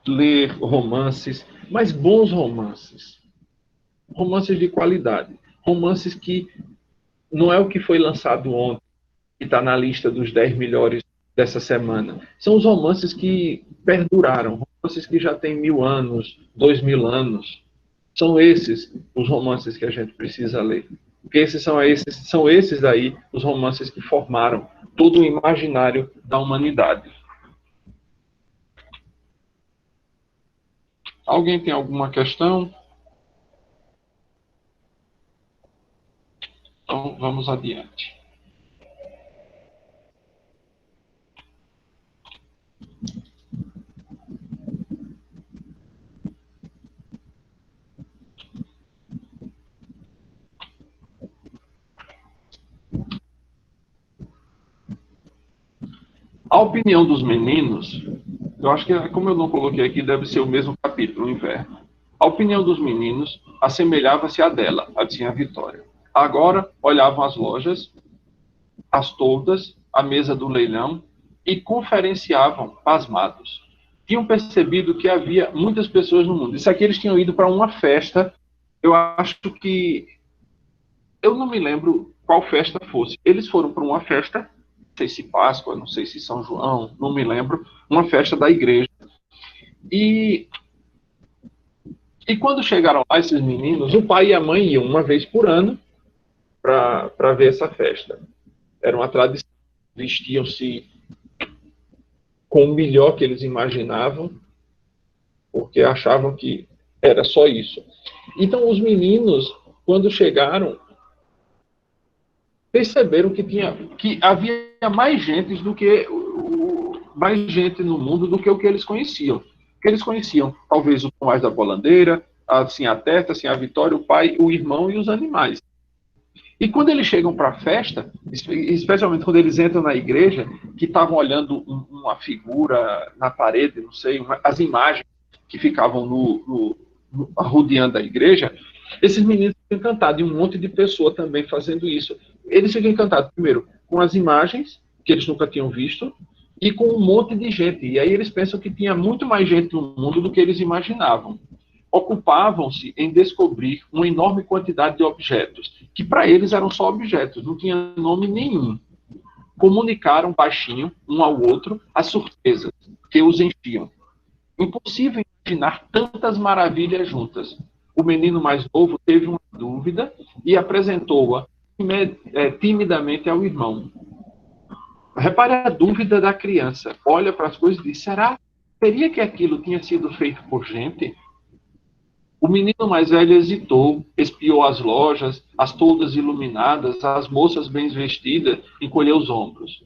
ler romances, mas bons romances. Romances de qualidade. Romances que não é o que foi lançado ontem, que está na lista dos 10 melhores dessa semana. São os romances que perduraram, romances que já têm 1000 anos, 2000 anos. São esses os romances que a gente precisa ler. Porque são esses aí os romances que formaram todo o imaginário da humanidade. Alguém tem alguma questão? Então, vamos adiante. A opinião dos meninos, eu acho que, como eu não coloquei aqui, deve ser o mesmo capítulo, o inverno. A opinião dos meninos assemelhava-se à dela, a de Sinhá Vitória. Agora olhavam as lojas, as toldas, a mesa do leilão e conferenciavam pasmados. Tinham percebido que havia muitas pessoas no mundo. Isso aqui eles tinham ido para uma festa, eu acho que... Eu não me lembro qual festa fosse. Eles foram para uma festa, não sei se Páscoa, não sei se São João, não me lembro, uma festa da igreja. E quando chegaram lá, esses meninos, o pai e a mãe iam uma vez por ano para ver essa festa. Era uma tradição, vestiam-se com o melhor que eles imaginavam, porque achavam que era só isso. Então, os meninos, quando chegaram, perceberam que havia mais gente no mundo do que o que eles conheciam. Que eles conheciam, talvez, o Tomás da Bolandeira, a Sinhá Terta, a Sinhá Vitória, o pai, o irmão e os animais. E quando eles chegam para a festa, especialmente quando eles entram na igreja, que estavam olhando uma figura na parede, não sei, as imagens que ficavam rodeando a igreja, esses meninos ficam encantados, e um monte de pessoa também fazendo isso. Eles ficam encantados, primeiro, com as imagens, que eles nunca tinham visto, e com um monte de gente. E aí eles pensam que tinha muito mais gente no mundo do que eles imaginavam. Ocupavam-se em descobrir uma enorme quantidade de objetos, que para eles eram só objetos, não tinha nome nenhum. Comunicaram baixinho, um ao outro, as surpresas que os enchiam. Impossível imaginar tantas maravilhas juntas. O menino mais novo teve uma dúvida e apresentou-a timidamente ao irmão. Repare a dúvida da criança. Olha para as coisas e diz, seria que aquilo tinha sido feito por gente? O menino mais velho hesitou, espiou as lojas, as toldas iluminadas, as moças bem vestidas, encolheu os ombros.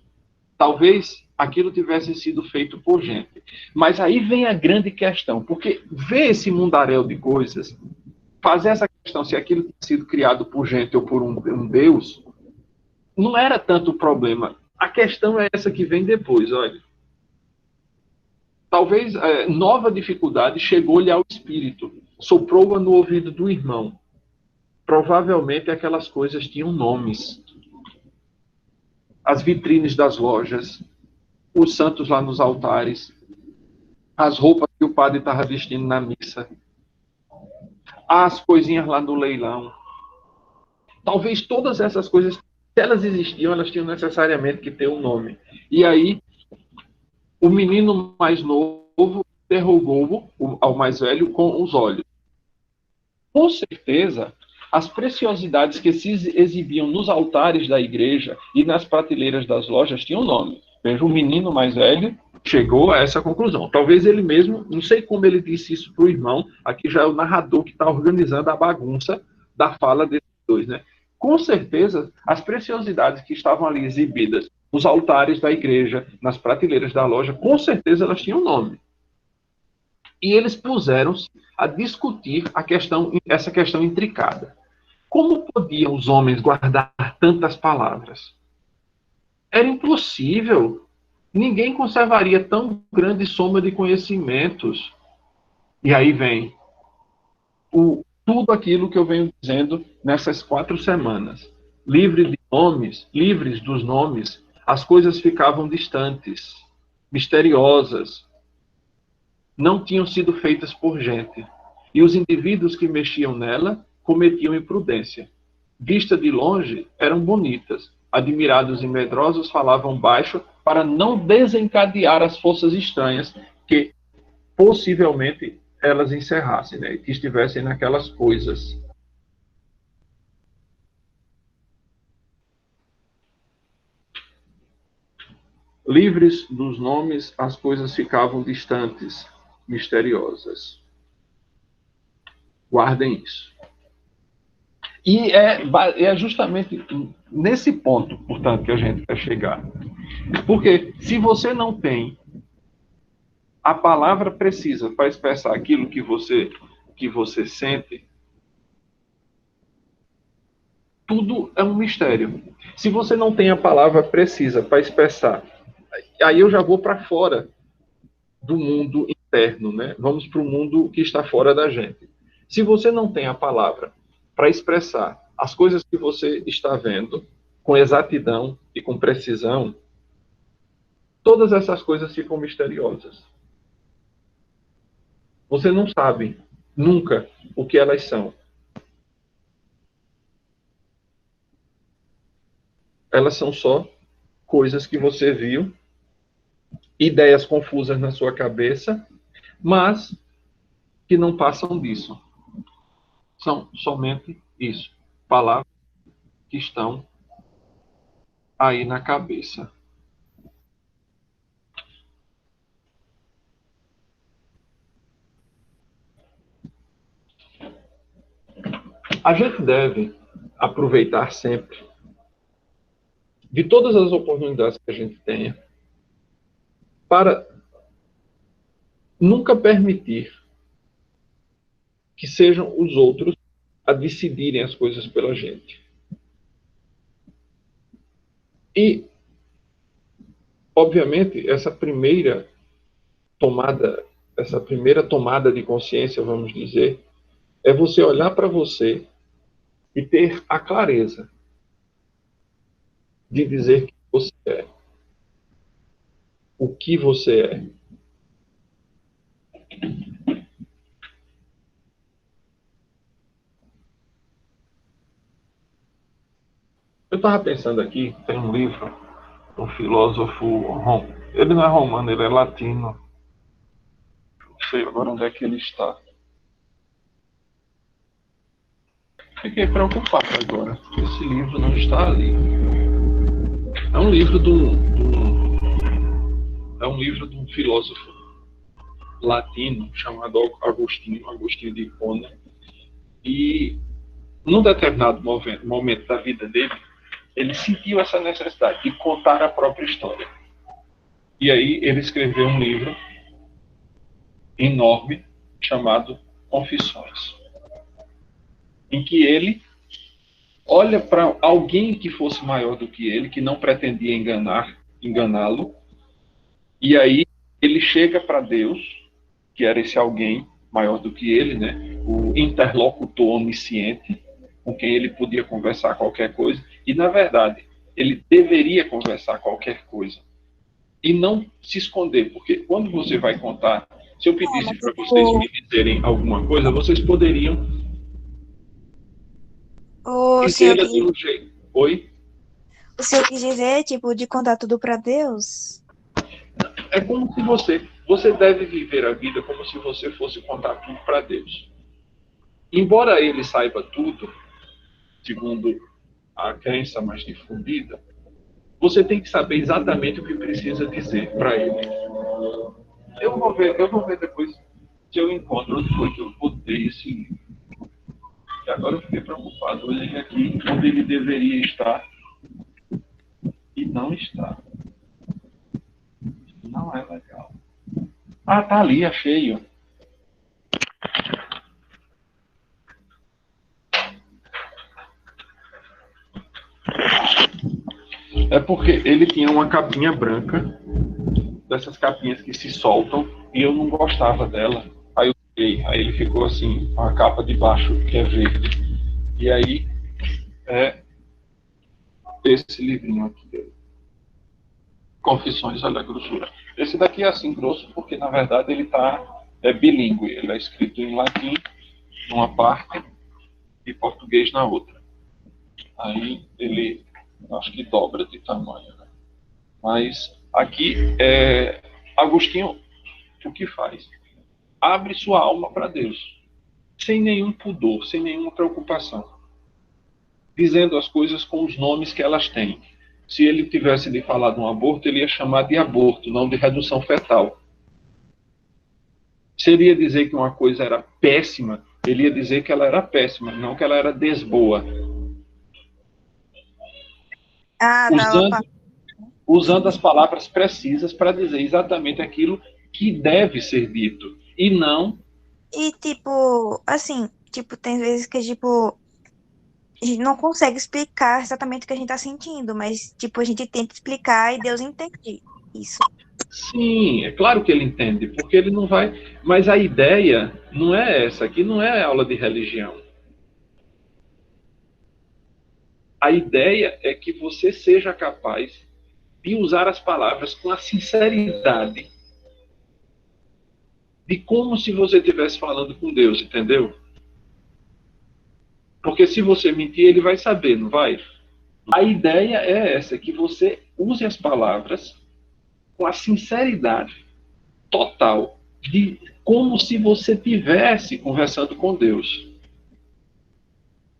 Talvez aquilo tivesse sido feito por gente. Mas aí vem a grande questão, porque ver esse mundaréu de coisas, fazer essa questão se aquilo tinha sido criado por gente ou por um Deus, não era tanto o problema. A questão é essa que vem depois, olha. Talvez nova dificuldade chegou-lhe ao espírito, soprou-a no ouvido do irmão. Provavelmente aquelas coisas tinham nomes. As vitrines das lojas, os santos lá nos altares, as roupas que o padre estava vestindo na missa, as coisinhas lá no leilão. Talvez todas essas coisas, se elas existiam, elas tinham necessariamente que ter um nome. E aí, o menino mais novo interrogou ao mais velho com os olhos. Com certeza, as preciosidades que se exibiam nos altares da igreja e nas prateleiras das lojas tinham nome. Veja, o menino mais velho chegou a essa conclusão. Talvez ele mesmo, não sei como ele disse isso para o irmão, aqui já é o narrador que está organizando a bagunça da fala desses dois, né? Com certeza, as preciosidades que estavam ali exibidas nos altares da igreja, nas prateleiras da loja, com certeza elas tinham nome. E eles puseram-se a discutir essa questão intricada. Como podiam os homens guardar tantas palavras? Era impossível. Ninguém conservaria tão grande soma de conhecimentos. E aí vem tudo aquilo que eu venho dizendo nessas 4 semanas. Livres dos nomes, as coisas ficavam distantes, misteriosas, não tinham sido feitas por gente. E os indivíduos que mexiam nela cometiam imprudência. Vista de longe, eram bonitas. Admirados e medrosos, falavam baixo para não desencadear as forças estranhas que possivelmente elas encerrassem, né? Que estivessem naquelas coisas. Livres dos nomes, as coisas ficavam distantes, misteriosas. Guardem isso. E é justamente nesse ponto, portanto, que a gente vai chegar. Porque se você não tem a palavra precisa para expressar aquilo que você sente, tudo é um mistério. Se você não tem a palavra precisa para expressar, aí eu já vou para fora do mundo interno, né? Vamos para o mundo que está fora da gente. Se você não tem a palavra para expressar as coisas que você está vendo com exatidão e com precisão, todas essas coisas ficam misteriosas. Você não sabe nunca o que elas são. Elas são só coisas que você viu, ideias confusas na sua cabeça, mas que não passam disso. São somente isso. Palavras que estão aí na cabeça. A gente deve aproveitar sempre de todas as oportunidades que a gente tenha para nunca permitir que sejam os outros a decidirem as coisas pela gente. E, obviamente, essa primeira tomada de consciência, vamos dizer, é você olhar para você e ter a clareza de dizer que você é, o que você é. Eu estava pensando aqui, tem um livro, um filósofo, ele não é romano, ele é latino. Não sei agora onde é que ele está. Fiquei preocupado agora. Esse livro não está ali. É um livro de um filósofo latino chamado Agostinho de Hipona. E num determinado momento da vida dele, ele sentiu essa necessidade de contar a própria história. E aí ele escreveu um livro enorme chamado Confissões, em que ele olha para alguém que fosse maior do que ele, que não pretendia enganá-lo, e aí ele chega para Deus, que era esse alguém maior do que ele, né? O interlocutor onisciente, com quem ele podia conversar qualquer coisa, e na verdade ele deveria conversar qualquer coisa e não se esconder, porque quando você vai contar, se eu pedisse para vocês me dizerem alguma coisa, vocês poderiam dizer de um jeito. Oi? O senhor quis dizer, tipo, de contar tudo para Deus? É como se você deve viver a vida como se você fosse contar tudo para Deus. Embora ele saiba tudo, segundo a crença mais difundida, você tem que saber exatamente o que precisa dizer para ele. Eu vou ver depois se eu encontro onde foi que eu botei esse livro. E agora eu fiquei preocupado. Olhei aqui onde ele deveria estar e não está. Não é legal. Ah, tá ali, achei. Ó. É porque ele tinha uma capinha branca, dessas capinhas que se soltam, e eu não gostava dela. Aí eu peguei, aí ele ficou assim, com a capa de baixo, que é verde. E aí, é esse livrinho aqui. Confissões, olha a grossura. Esse daqui é assim grosso, porque na verdade ele é bilíngue. Ele é escrito em latim, numa parte, e português na outra. Aí ele, acho que dobra de tamanho, né? Mas aqui, Agostinho, o que faz? Abre sua alma para Deus, sem nenhum pudor, sem nenhuma preocupação, dizendo as coisas com os nomes que elas têm. Se ele tivesse de falar de um aborto, ele ia chamar de aborto, não de redução fetal. Se ele ia dizer que uma coisa era péssima, ele ia dizer que ela era péssima, não que ela era desboa. Usando as palavras precisas para dizer exatamente aquilo que deve ser dito, e não... E, tipo, assim, tipo, tem vezes que, tipo, a gente não consegue explicar exatamente o que a gente tá sentindo, mas, tipo, a gente tenta explicar e Deus entende isso. Sim, é claro que ele entende, porque ele não vai... Mas a ideia não é essa, aqui não é aula de religião. A ideia é que você seja capaz de usar as palavras com a sinceridade de como se você estivesse falando com Deus, entendeu? Porque se você mentir, ele vai saber, não vai? A ideia é essa, que você use as palavras com a sinceridade total, de como se você estivesse conversando com Deus.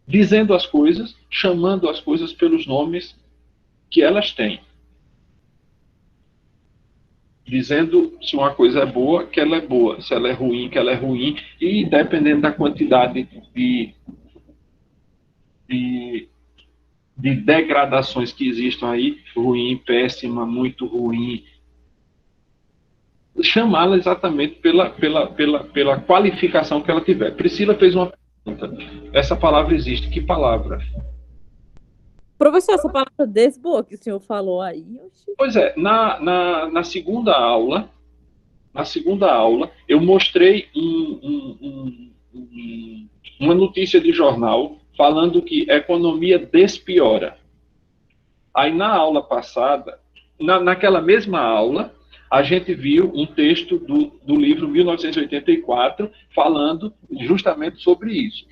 Dizendo as coisas, chamando as coisas pelos nomes que elas têm. Dizendo se uma coisa é boa, que ela é boa. Se ela é ruim, que ela é ruim. E dependendo da quantidade de degradações que existam aí, ruim, péssima, muito ruim, chamá-la exatamente pela qualificação que ela tiver. Priscila fez uma pergunta. Essa palavra existe. Que palavra? Professor, essa palavra Desse boa que o senhor falou aí. Oxi. Pois é, na segunda aula, eu mostrei uma notícia de jornal falando que a economia despiora. Aí, na aula passada, naquela mesma aula, a gente viu um texto do livro 1984 falando justamente sobre isso.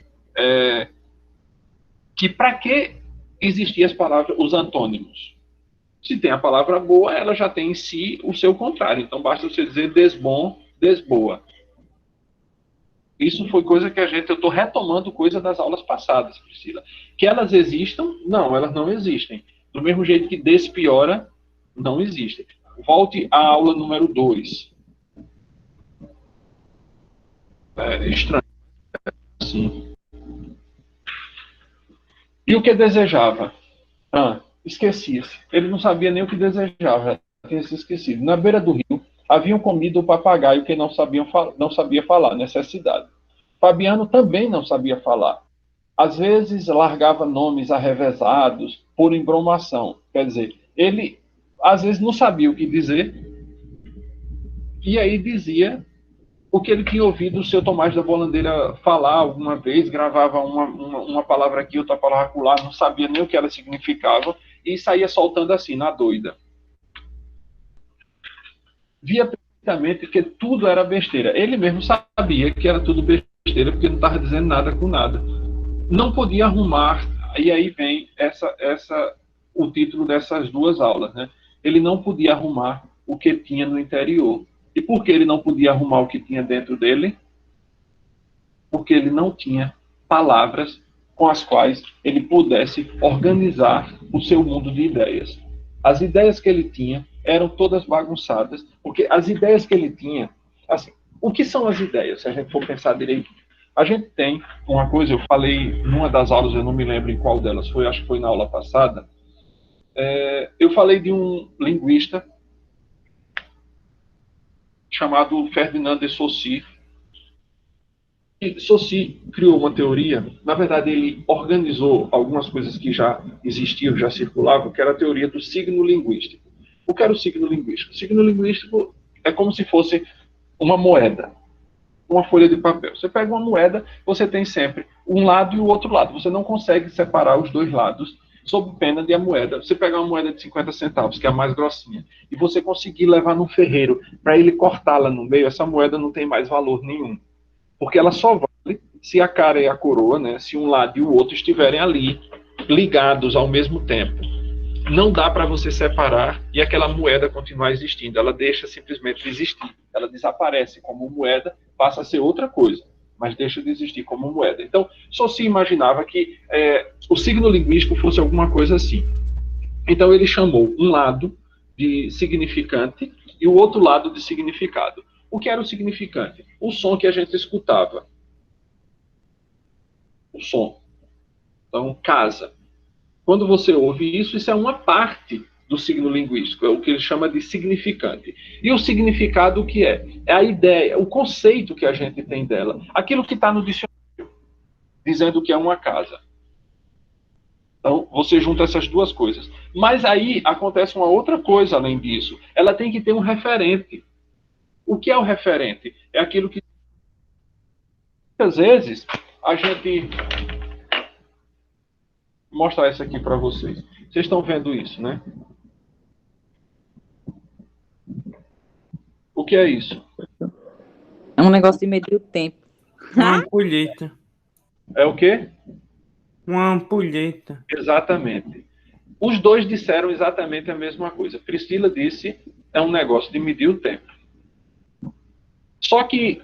Que para que existiam as palavras, os antônimos? Se tem a palavra boa, ela já tem em si o seu contrário. Então, basta você dizer desbom, desboa. Isso foi coisa que eu estou retomando coisa das aulas passadas, Priscila. Que elas existam? Não, elas não existem. Do mesmo jeito que despiora, não existe. Volte à aula número 2. É estranho. Sim. E o que desejava? Esquecia-se. Ele não sabia nem o que desejava. Tinha se esquecido. Na beira do rio, haviam comido o papagaio que não sabia falar, necessidade. Fabiano também não sabia falar. Às vezes largava nomes arrevesados por embromação. Quer dizer, ele às vezes não sabia o que dizer e aí dizia o que ele tinha ouvido o seu Tomás da Bolandeira falar alguma vez, gravava uma palavra aqui, outra palavra acolá, não sabia nem o que ela significava e saía soltando assim, na doida. Via perfeitamente que tudo era besteira. Ele mesmo sabia que era tudo besteira porque não estava dizendo nada com nada. Não podia arrumar, e aí vem o título dessas duas aulas, né? Ele não podia arrumar o que tinha no interior. E por que ele não podia arrumar o que tinha dentro dele? Porque ele não tinha palavras com as quais ele pudesse organizar o seu mundo de ideias. As ideias que ele tinha eram todas bagunçadas, porque as ideias que ele tinha, assim, o que são as ideias, se a gente for pensar direito? A gente tem uma coisa, eu falei numa das aulas, eu não me lembro em qual delas foi, acho que foi na aula passada, eu falei de um linguista chamado Ferdinand de Saussure. E Saussure criou uma teoria, na verdade ele organizou algumas coisas que já existiam, já circulavam, que era a teoria do signo linguístico. O que era o signo linguístico? O signo linguístico é como se fosse uma moeda, uma folha de papel. Você pega uma moeda, você tem sempre um lado e o outro lado. Você não consegue separar os dois lados sob pena de a moeda. Você pegar uma moeda de 50 centavos, que é a mais grossinha, e você conseguir levar num ferreiro para ele cortá-la no meio, essa moeda não tem mais valor nenhum. Porque ela só vale se a cara e a coroa, né, se um lado e o outro estiverem ali, ligados ao mesmo tempo. Não dá para você separar e aquela moeda continuar existindo. Ela deixa simplesmente de existir. Ela desaparece como moeda, passa a ser outra coisa, mas deixa de existir como moeda. Então, só se imaginava que o signo linguístico fosse alguma coisa assim. Então, ele chamou um lado de significante e o outro lado de significado. O que era o significante? O som que a gente escutava. O som. Então, casa. Quando você ouve isso, isso é uma parte do signo linguístico, é o que ele chama de significante. E o significado, o que é? É a ideia, o conceito que a gente tem dela. Aquilo que está no dicionário, dizendo que é uma casa. Então, você junta essas duas coisas. Mas aí acontece uma outra coisa além disso. Ela tem que ter um referente. O que é o referente? É aquilo que muitas vezes a gente mostrar isso aqui para vocês. Vocês estão vendo isso, né? O que é isso? É um negócio de medir o tempo. Uma ampulheta. É o quê? Uma ampulheta. Exatamente. Os dois disseram exatamente a mesma coisa. Priscila disse, é um negócio de medir o tempo. Só que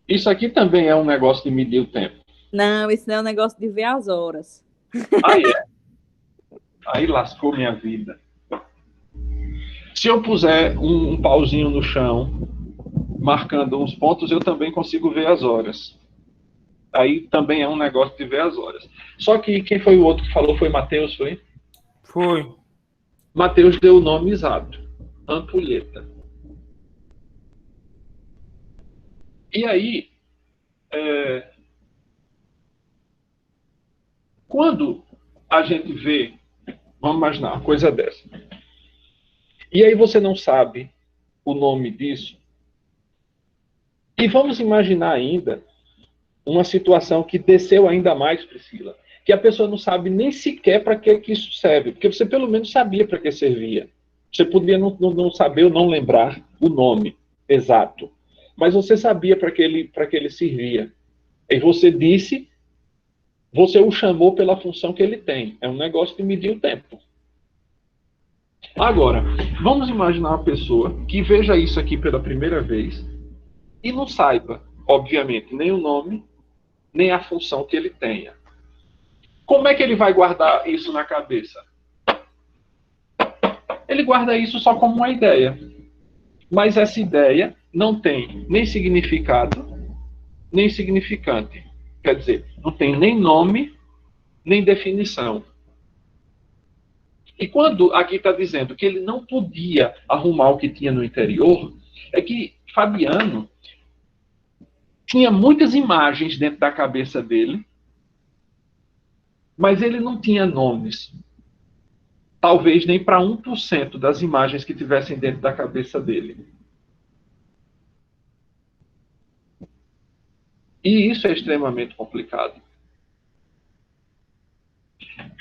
isso aqui também é um negócio de medir o tempo. Não, isso não é um negócio de ver as horas. Aí é. Aí lascou minha vida. Se eu puser um pauzinho no chão, marcando uns pontos, eu também consigo ver as horas. Aí também é um negócio de ver as horas. Só que quem foi o outro que falou foi Mateus, foi? Foi. Mateus deu o nome exato. Ampulheta. E aí, quando a gente vê Vamos imaginar uma coisa dessa. E aí você não sabe o nome disso. E vamos imaginar ainda uma situação que desceu ainda mais, Priscila, que a pessoa não sabe nem sequer para que isso serve, porque você pelo menos sabia para que servia. Você podia não saber ou não lembrar o nome exato, mas você sabia para que ele servia. E você disse, você o chamou pela função que ele tem. É um negócio de medir o tempo. Agora, vamos imaginar uma pessoa que veja isso aqui pela primeira vez e não saiba, obviamente, nem o nome, nem a função que ele tenha. Como é que ele vai guardar isso na cabeça? Ele guarda isso só como uma ideia. Mas essa ideia não tem nem significado, nem significante. Quer dizer, não tem nem nome, nem definição. E quando aqui está dizendo que ele não podia arrumar o que tinha no interior, é que Fabiano tinha muitas imagens dentro da cabeça dele, mas ele não tinha nomes. Talvez nem para 1% das imagens que tivessem dentro da cabeça dele. E isso é extremamente complicado.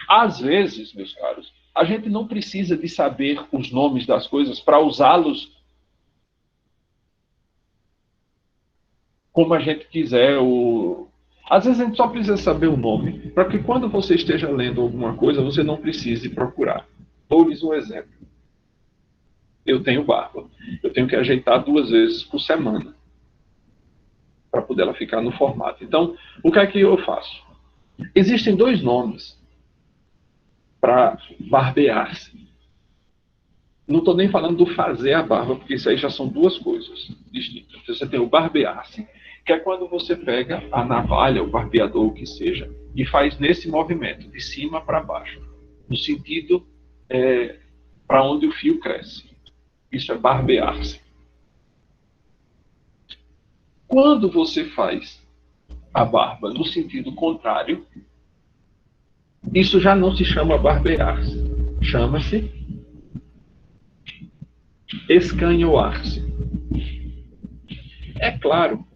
Às vezes, meus caros, a gente não precisa de saber os nomes das coisas para usá-los como a gente quiser. Às vezes a gente só precisa saber o nome, para que quando você esteja lendo alguma coisa, você não precise procurar. Dou-lhes um exemplo. Eu tenho barba. Eu tenho que ajeitar 2 vezes por semana para poder ela ficar no formato. Então, o que é que eu faço? Existem 2 nomes para barbear-se. Não estou nem falando do fazer a barba, porque isso aí já são 2 coisas distintas. Você tem o barbear-se, que é quando você pega a navalha, o barbeador, o que seja, e faz nesse movimento, de cima para baixo, no sentido para onde o fio cresce. Isso é barbear-se. Quando você faz a barba no sentido contrário, isso já não se chama barbear-se. Chama-se escanhoar-se. É claro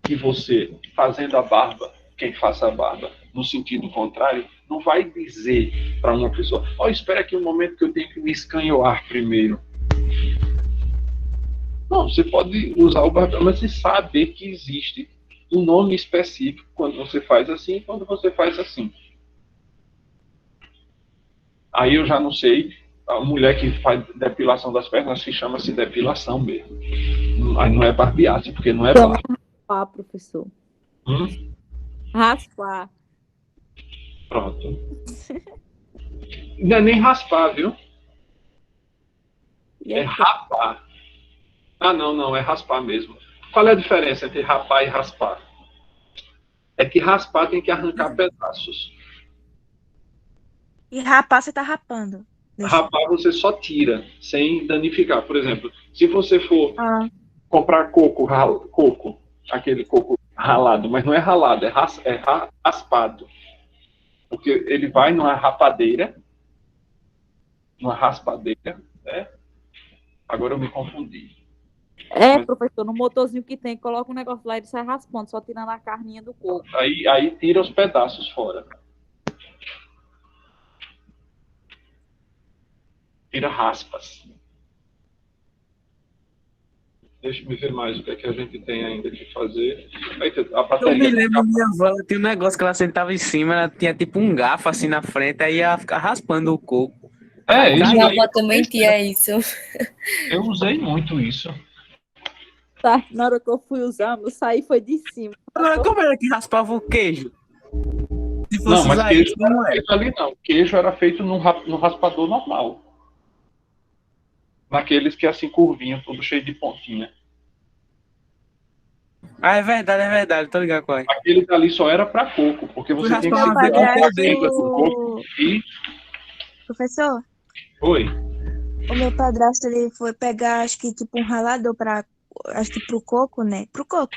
que você, fazendo a barba, quem faça a barba no sentido contrário, não vai dizer para uma pessoa: ó, espera aqui um momento que eu tenho que me escanhoar primeiro. Não, você pode usar o barbeador, mas você sabe que existe um nome específico quando você faz assim e quando você faz assim. Aí eu já não sei, a mulher que faz depilação das pernas se chama-se depilação mesmo. Aí não é barbear-se, porque não é barba. Raspar, professor. Hum? Raspar. Pronto. Não é nem raspar, viu? E É aí, rapar. Ah, não, é raspar mesmo. Qual é a diferença entre rapar e raspar? É que raspar tem que arrancar pedaços. E rapar, você tá rapando. Rapar você só tira, sem danificar. Por exemplo, se você for Ah, comprar coco, aquele coco ralado, mas não é ralado, é raspado. Porque ele vai numa raspadeira, né? Agora eu me confundi. professor, no motorzinho que tem, coloca um negócio lá e ele sai raspando, só tirando a carninha do coco. Aí tira os pedaços fora. Tira raspas. Deixa eu ver mais o que é que a gente tem ainda que fazer. Aí, a Eu me bateria. lembro, minha avó, ela tinha um negócio que ela sentava em cima, ela tinha tipo um garfo assim na frente, aí ia ficar raspando o coco. Isso Minha aí avó também tinha isso. eu usei muito isso. Tá, na hora que eu fui usar, eu saí foi de cima. Agora, como era que raspava o queijo? Se Não, fosse mas usar queijo isso, não não era é. feito ali, não. Queijo era feito no raspador normal. Naqueles que é assim, curvinho, todo cheio de pontinha. Ah, é verdade, tô ligado com ele. Aquele dali só era para coco, porque você tem que raspar meu uma vez segurar com a seiva do coco e... professor, Oi. o meu padrasto, ele foi pegar, acho que tipo um ralador acho que pro coco, né? Pro coco.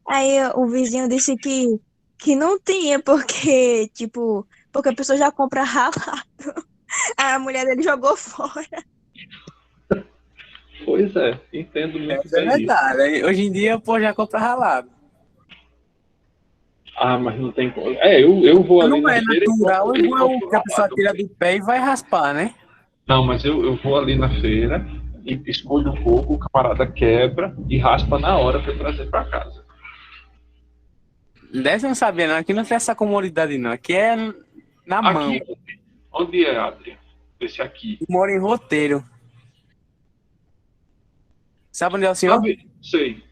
Aí o vizinho disse que não tinha, porque, tipo, porque a pessoa já compra ralado. A mulher dele jogou fora. Pois é, entendo muito Isso é bem isso. verdade. Hoje em dia, pô, já compra ralado. Ah, mas não tem como. Eu vou ali Não na é feira natural, e igual compro que a pessoa ralado. tira do pé e vai raspar, né? Não, mas eu vou ali na feira e escolho um pouco, o camarada quebra e raspa na hora para trazer para casa. Dessa eu não sabia, não. Aqui não tem essa comodidade, não. Aqui é na mão. Aqui, onde é, Adri? Esse aqui. Mora em Roteiro. Sabe onde é o senhor? Sabe? Sei.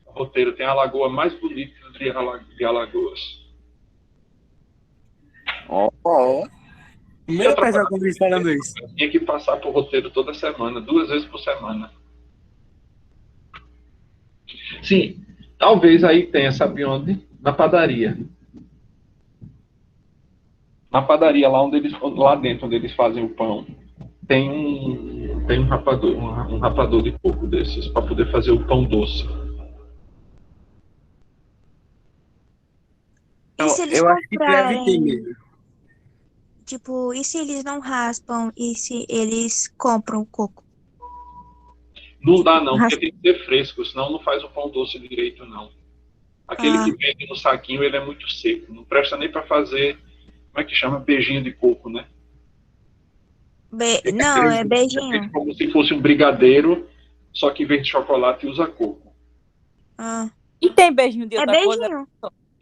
Roteiro tem a lagoa mais bonita de Alagoas. Ó. E Primeira outra pessoa coisa, que eu vi falando isso. eu tinha que passar por Roteiro toda semana, 2 vezes por semana. Sim, talvez aí tenha, sabe onde? Na padaria. Na padaria, lá dentro, onde eles fazem o pão, tem um rapador de coco desses, para poder fazer o pão doce. E se eles Eu acho que deve ter comprarem, mesmo. tipo, e se eles não raspam e se eles compram o coco? Não dá não, porque Raspa. tem que ser fresco, senão não faz o pão doce direito não. Aquele que Ah, vende no saquinho, ele é muito seco, não presta nem para fazer, como é que chama? Beijinho de coco, né? não, é É feito beijinho. como se fosse um brigadeiro, só que em vez de chocolate usa coco. Ah, E tem beijinho de é outra coisa? beijinho.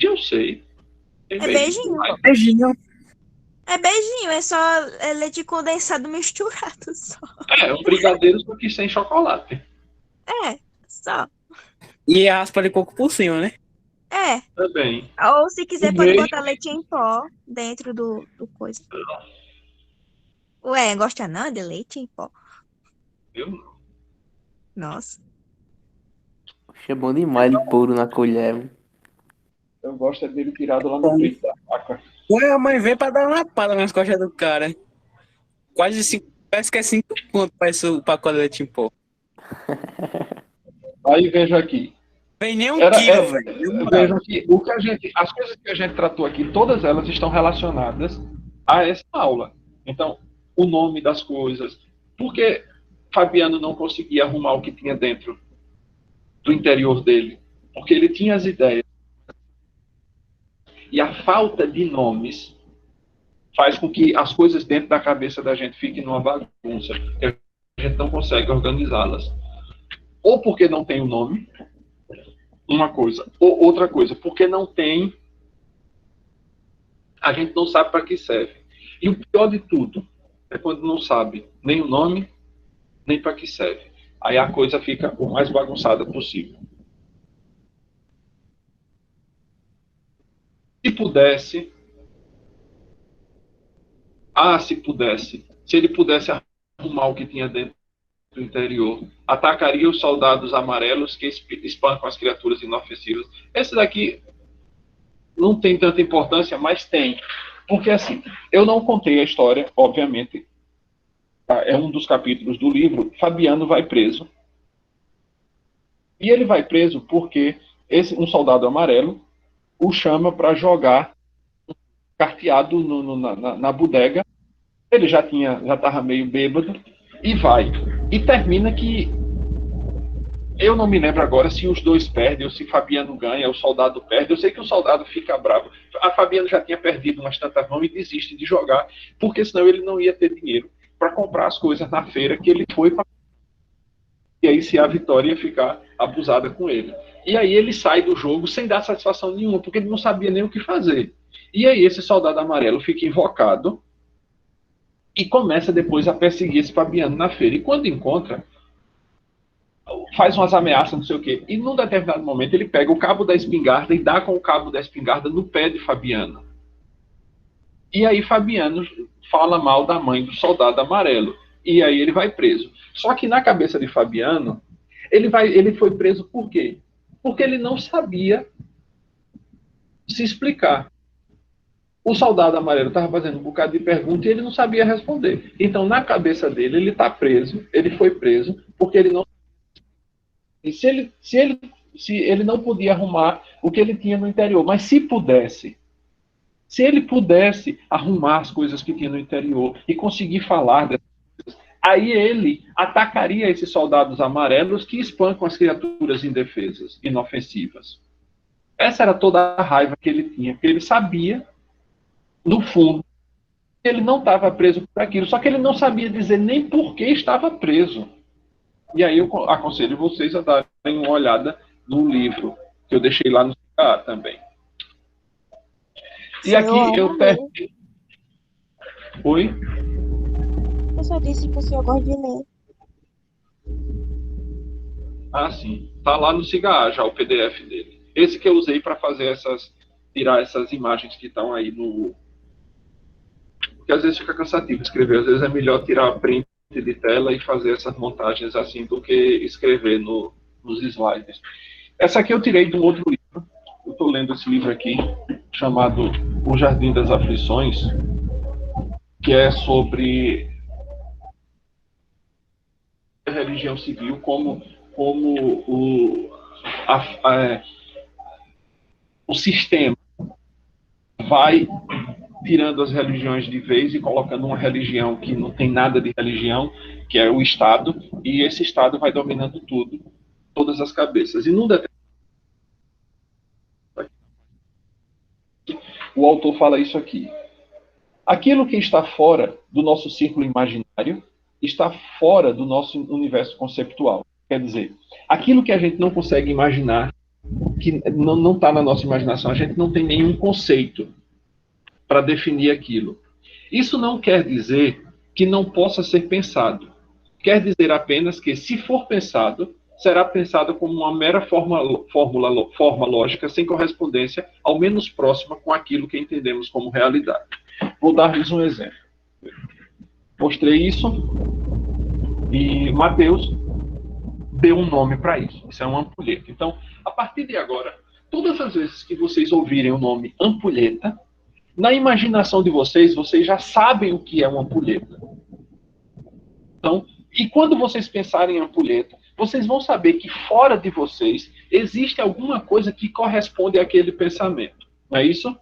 E eu sei, tem É beijinho beijinho. demais. Beijinho. É beijinho, é só leite condensado misturado só. É um brigadeiro, só que sem chocolate. É, só. E a raspa de coco por cima, né? É. Também. Ou se O quiser, pode mesmo, botar leite em pó dentro do coisa. Ué, gosta não de leite em pó? eu, Nossa. É bom demais de puro na colher. eu gosto é dele tirado lá no peito da faca. Ué, a mãe veio pra dar uma lapada nas costas do cara. Quase 5, parece que é 5 conto pra o pacote de leite em pó. Aí veja aqui. Vem nem 1 Era, quilo, velho. Na moral. veja que as coisas que a gente tratou aqui, todas elas estão relacionadas a essa aula. Então, o nome das coisas. Por que Fabiano não conseguia arrumar o que tinha dentro do interior dele? Porque ele tinha as ideias. E a falta de nomes faz com que as coisas dentro da cabeça da gente fiquem numa bagunça. Que a gente não consegue organizá-las. Ou porque não tem o nome, uma coisa. Ou outra coisa, porque não tem, a gente não sabe para que serve. E o pior de tudo é quando não sabe nem o nome, nem para que serve. Aí a coisa fica o mais bagunçada possível. Se pudesse, se ele pudesse arrumar o que tinha dentro do interior, atacaria os soldados amarelos que espancam as criaturas inofensivas. Esse daqui não tem tanta importância, mas tem. Porque assim, eu não contei a história, obviamente, tá? É um dos capítulos do livro. Fabiano vai preso. E ele vai preso porque um soldado amarelo o chama para jogar carteado na bodega. Ele já estava meio bêbado e vai. E termina que eu não me lembro agora se os dois perdem ou se Fabiano ganha, o soldado perde. Eu sei que o soldado fica bravo. A Fabiano já tinha perdido umas tantas mãos e desiste de jogar, porque senão ele não ia ter dinheiro para comprar as coisas na feira que ele foi para. E aí se a vitória ia ficar abusada com ele. E aí ele sai do jogo sem dar satisfação nenhuma, porque ele não sabia nem o que fazer. E aí esse soldado amarelo fica invocado e começa depois a perseguir esse Fabiano na feira. E quando encontra, faz umas ameaças, não sei o quê. E num determinado momento ele pega o cabo da espingarda e dá com o cabo da espingarda no pé de Fabiano. E aí Fabiano fala mal da mãe do soldado amarelo. E aí ele vai preso. Só que na cabeça de Fabiano, ele foi preso por quê? Porque ele não sabia se explicar. O soldado amarelo estava fazendo um bocado de perguntas e ele não sabia responder. Então, na cabeça dele, ele está preso, ele foi preso, porque ele não. E se ele não podia arrumar o que ele tinha no interior, mas se pudesse, Se ele pudesse arrumar as coisas que tinha no interior e conseguir falar dessas coisas, aí ele atacaria esses soldados amarelos que espancam as criaturas indefesas, inofensivas. Essa era toda a raiva que ele tinha, porque ele sabia, no fundo, que ele não estava preso por aquilo, só que ele não sabia dizer nem por que estava preso. E aí eu aconselho vocês a darem uma olhada no livro, que eu deixei lá no CA também. E aqui eu termino. Oi? Eu só disse que eu gosto de ler. Ah, sim. Tá lá no CIGA já o PDF dele. Esse que eu usei para fazer tirar essas imagens que estão aí no... Porque às vezes fica cansativo escrever. Às vezes é melhor tirar print de tela e fazer essas montagens assim do que escrever nos slides. Essa aqui eu tirei de um outro livro. Eu estou lendo esse livro aqui, chamado O Jardim das Aflições, que é sobre a religião civil, como o sistema vai tirando as religiões de vez e colocando uma religião que não tem nada de religião, que é o Estado, e esse Estado vai dominando tudo, todas as cabeças. E num determinado... O autor fala isso aqui. Aquilo que está fora do nosso círculo imaginário está fora do nosso universo conceptual. Quer dizer, aquilo que a gente não consegue imaginar, que não está na nossa imaginação, a gente não tem nenhum conceito para definir aquilo. Isso não quer dizer que não possa ser pensado. Quer dizer apenas que, se for pensado, será pensado como uma mera forma lógica sem correspondência, ao menos próxima com aquilo que entendemos como realidade. Vou dar-lhes um exemplo. Mostrei isso e Mateus deu um nome para isso. Isso é uma ampulheta. Então, a partir de agora, todas as vezes que vocês ouvirem o nome ampulheta, na imaginação de vocês, vocês já sabem o que é uma ampulheta. Então, e quando vocês pensarem em ampulheta, vocês vão saber que fora de vocês existe alguma coisa que corresponde àquele pensamento. Não é isso?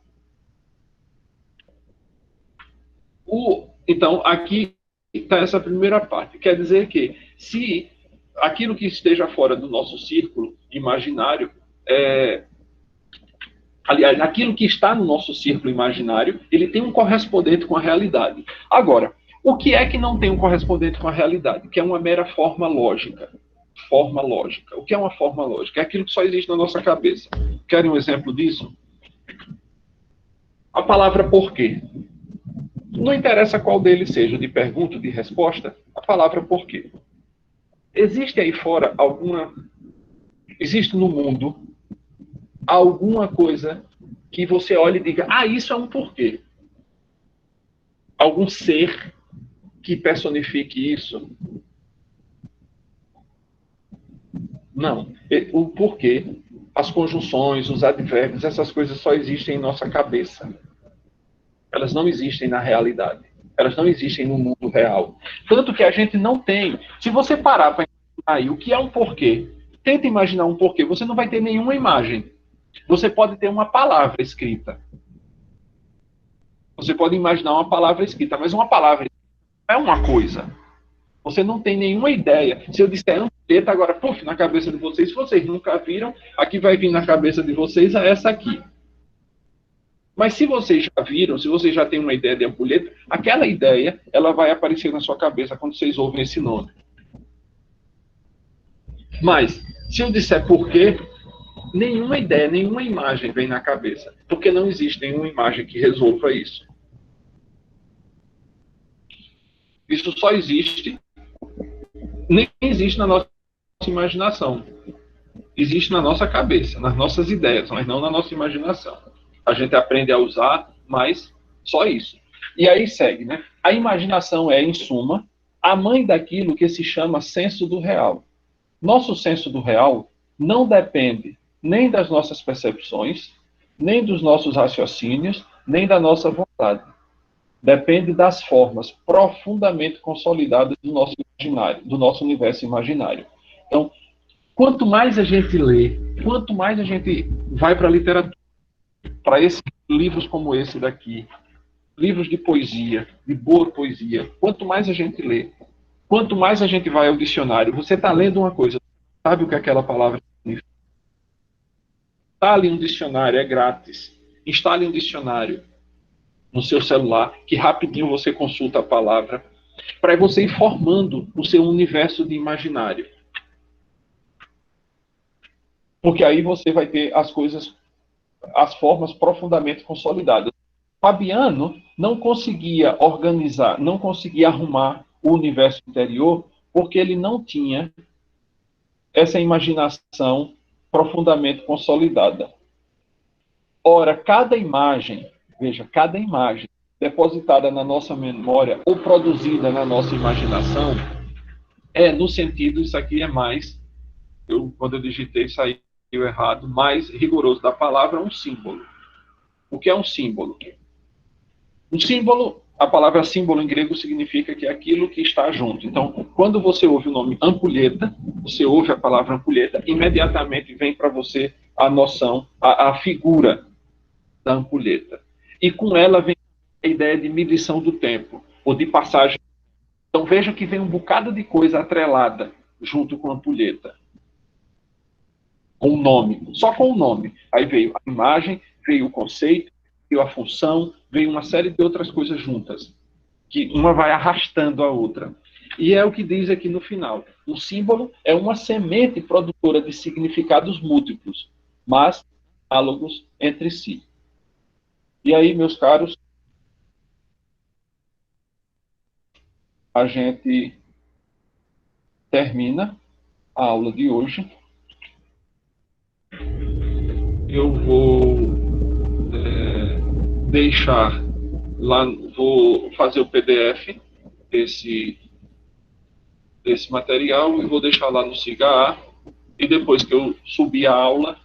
Então, aqui está essa primeira parte. Quer dizer que, se aquilo que esteja fora do nosso círculo imaginário, aliás, aquilo que está no nosso círculo imaginário, ele tem um correspondente com a realidade. Agora, o que é que não tem um correspondente com a realidade? Que é uma mera forma lógica. Forma lógica. O que é uma forma lógica? É aquilo que só existe na nossa cabeça. Querem um exemplo disso? A palavra porquê. Não interessa qual deles seja, de pergunta, de resposta, a palavra porquê. Existe aí fora existe no mundo alguma coisa que você olhe e diga, isso é um porquê. Algum ser que personifique isso? Não. O porquê, as conjunções, os advérbios, essas coisas só existem em nossa cabeça. Elas não existem na realidade. Elas não existem no mundo real. Tanto que a gente não tem. Se você parar para imaginar aí o que é um porquê, tenta imaginar um porquê, você não vai ter nenhuma imagem. Você pode ter uma palavra escrita. Você pode imaginar uma palavra escrita, mas uma palavra não é uma coisa. Você não tem nenhuma ideia. Se eu disser ampulheta, agora, na cabeça de vocês, se vocês nunca viram, aqui vai vir na cabeça de vocês essa aqui. Mas se vocês já viram, se vocês já têm uma ideia de ampulheta, aquela ideia, ela vai aparecer na sua cabeça quando vocês ouvem esse nome. Mas, se eu disser porquê, nenhuma ideia, nenhuma imagem vem na cabeça. Porque não existe nenhuma imagem que resolva isso. Isso só existe, nem existe na nossa imaginação. Existe na nossa cabeça, nas nossas ideias, mas não na nossa imaginação. A gente aprende a usar, mas só isso. E aí segue, né? A imaginação é, em suma, a mãe daquilo que se chama senso do real. Nosso senso do real não depende nem das nossas percepções, nem dos nossos raciocínios, nem da nossa vontade. Depende das formas profundamente consolidadas do nosso imaginário, do nosso universo imaginário. Então, quanto mais a gente lê, quanto mais a gente vai para a literatura, para esses livros como esse daqui, livros de poesia, de boa poesia, quanto mais a gente lê, quanto mais a gente vai ao dicionário, você está lendo uma coisa, sabe o que aquela palavra significa? Instale um dicionário, é grátis. Instale um dicionário no seu celular, que rapidinho você consulta a palavra, para você ir formando o seu universo de imaginário. Porque aí você vai ter as coisas, as formas profundamente consolidadas. Fabiano não conseguia organizar, não conseguia arrumar o universo interior, porque ele não tinha essa imaginação profundamente consolidada. Ora, cada imagem, veja, cada imagem depositada na nossa memória ou produzida na nossa imaginação no sentido, isso aqui é mais, quando eu digitei saiu errado, mais rigoroso da palavra, um símbolo. O que é um símbolo? Um símbolo, a palavra símbolo em grego significa que é aquilo que está junto. Então, quando você ouve o nome ampulheta, você ouve a palavra ampulheta, imediatamente vem para você a noção, a figura da ampulheta. E com ela vem a ideia de medição do tempo, ou de passagem. Então veja que vem um bocado de coisa atrelada junto com a ampulheta. Com o nome, só com o nome. Aí veio a imagem, veio o conceito, veio a função, veio uma série de outras coisas juntas, que uma vai arrastando a outra. E é o que diz aqui no final. Um símbolo é uma semente produtora de significados múltiplos, mas análogos entre si. E aí, meus caros, a gente termina a aula de hoje. Eu vou deixar lá, vou fazer o PDF desse material e vou deixar lá no SIGA. E depois que eu subir a aula,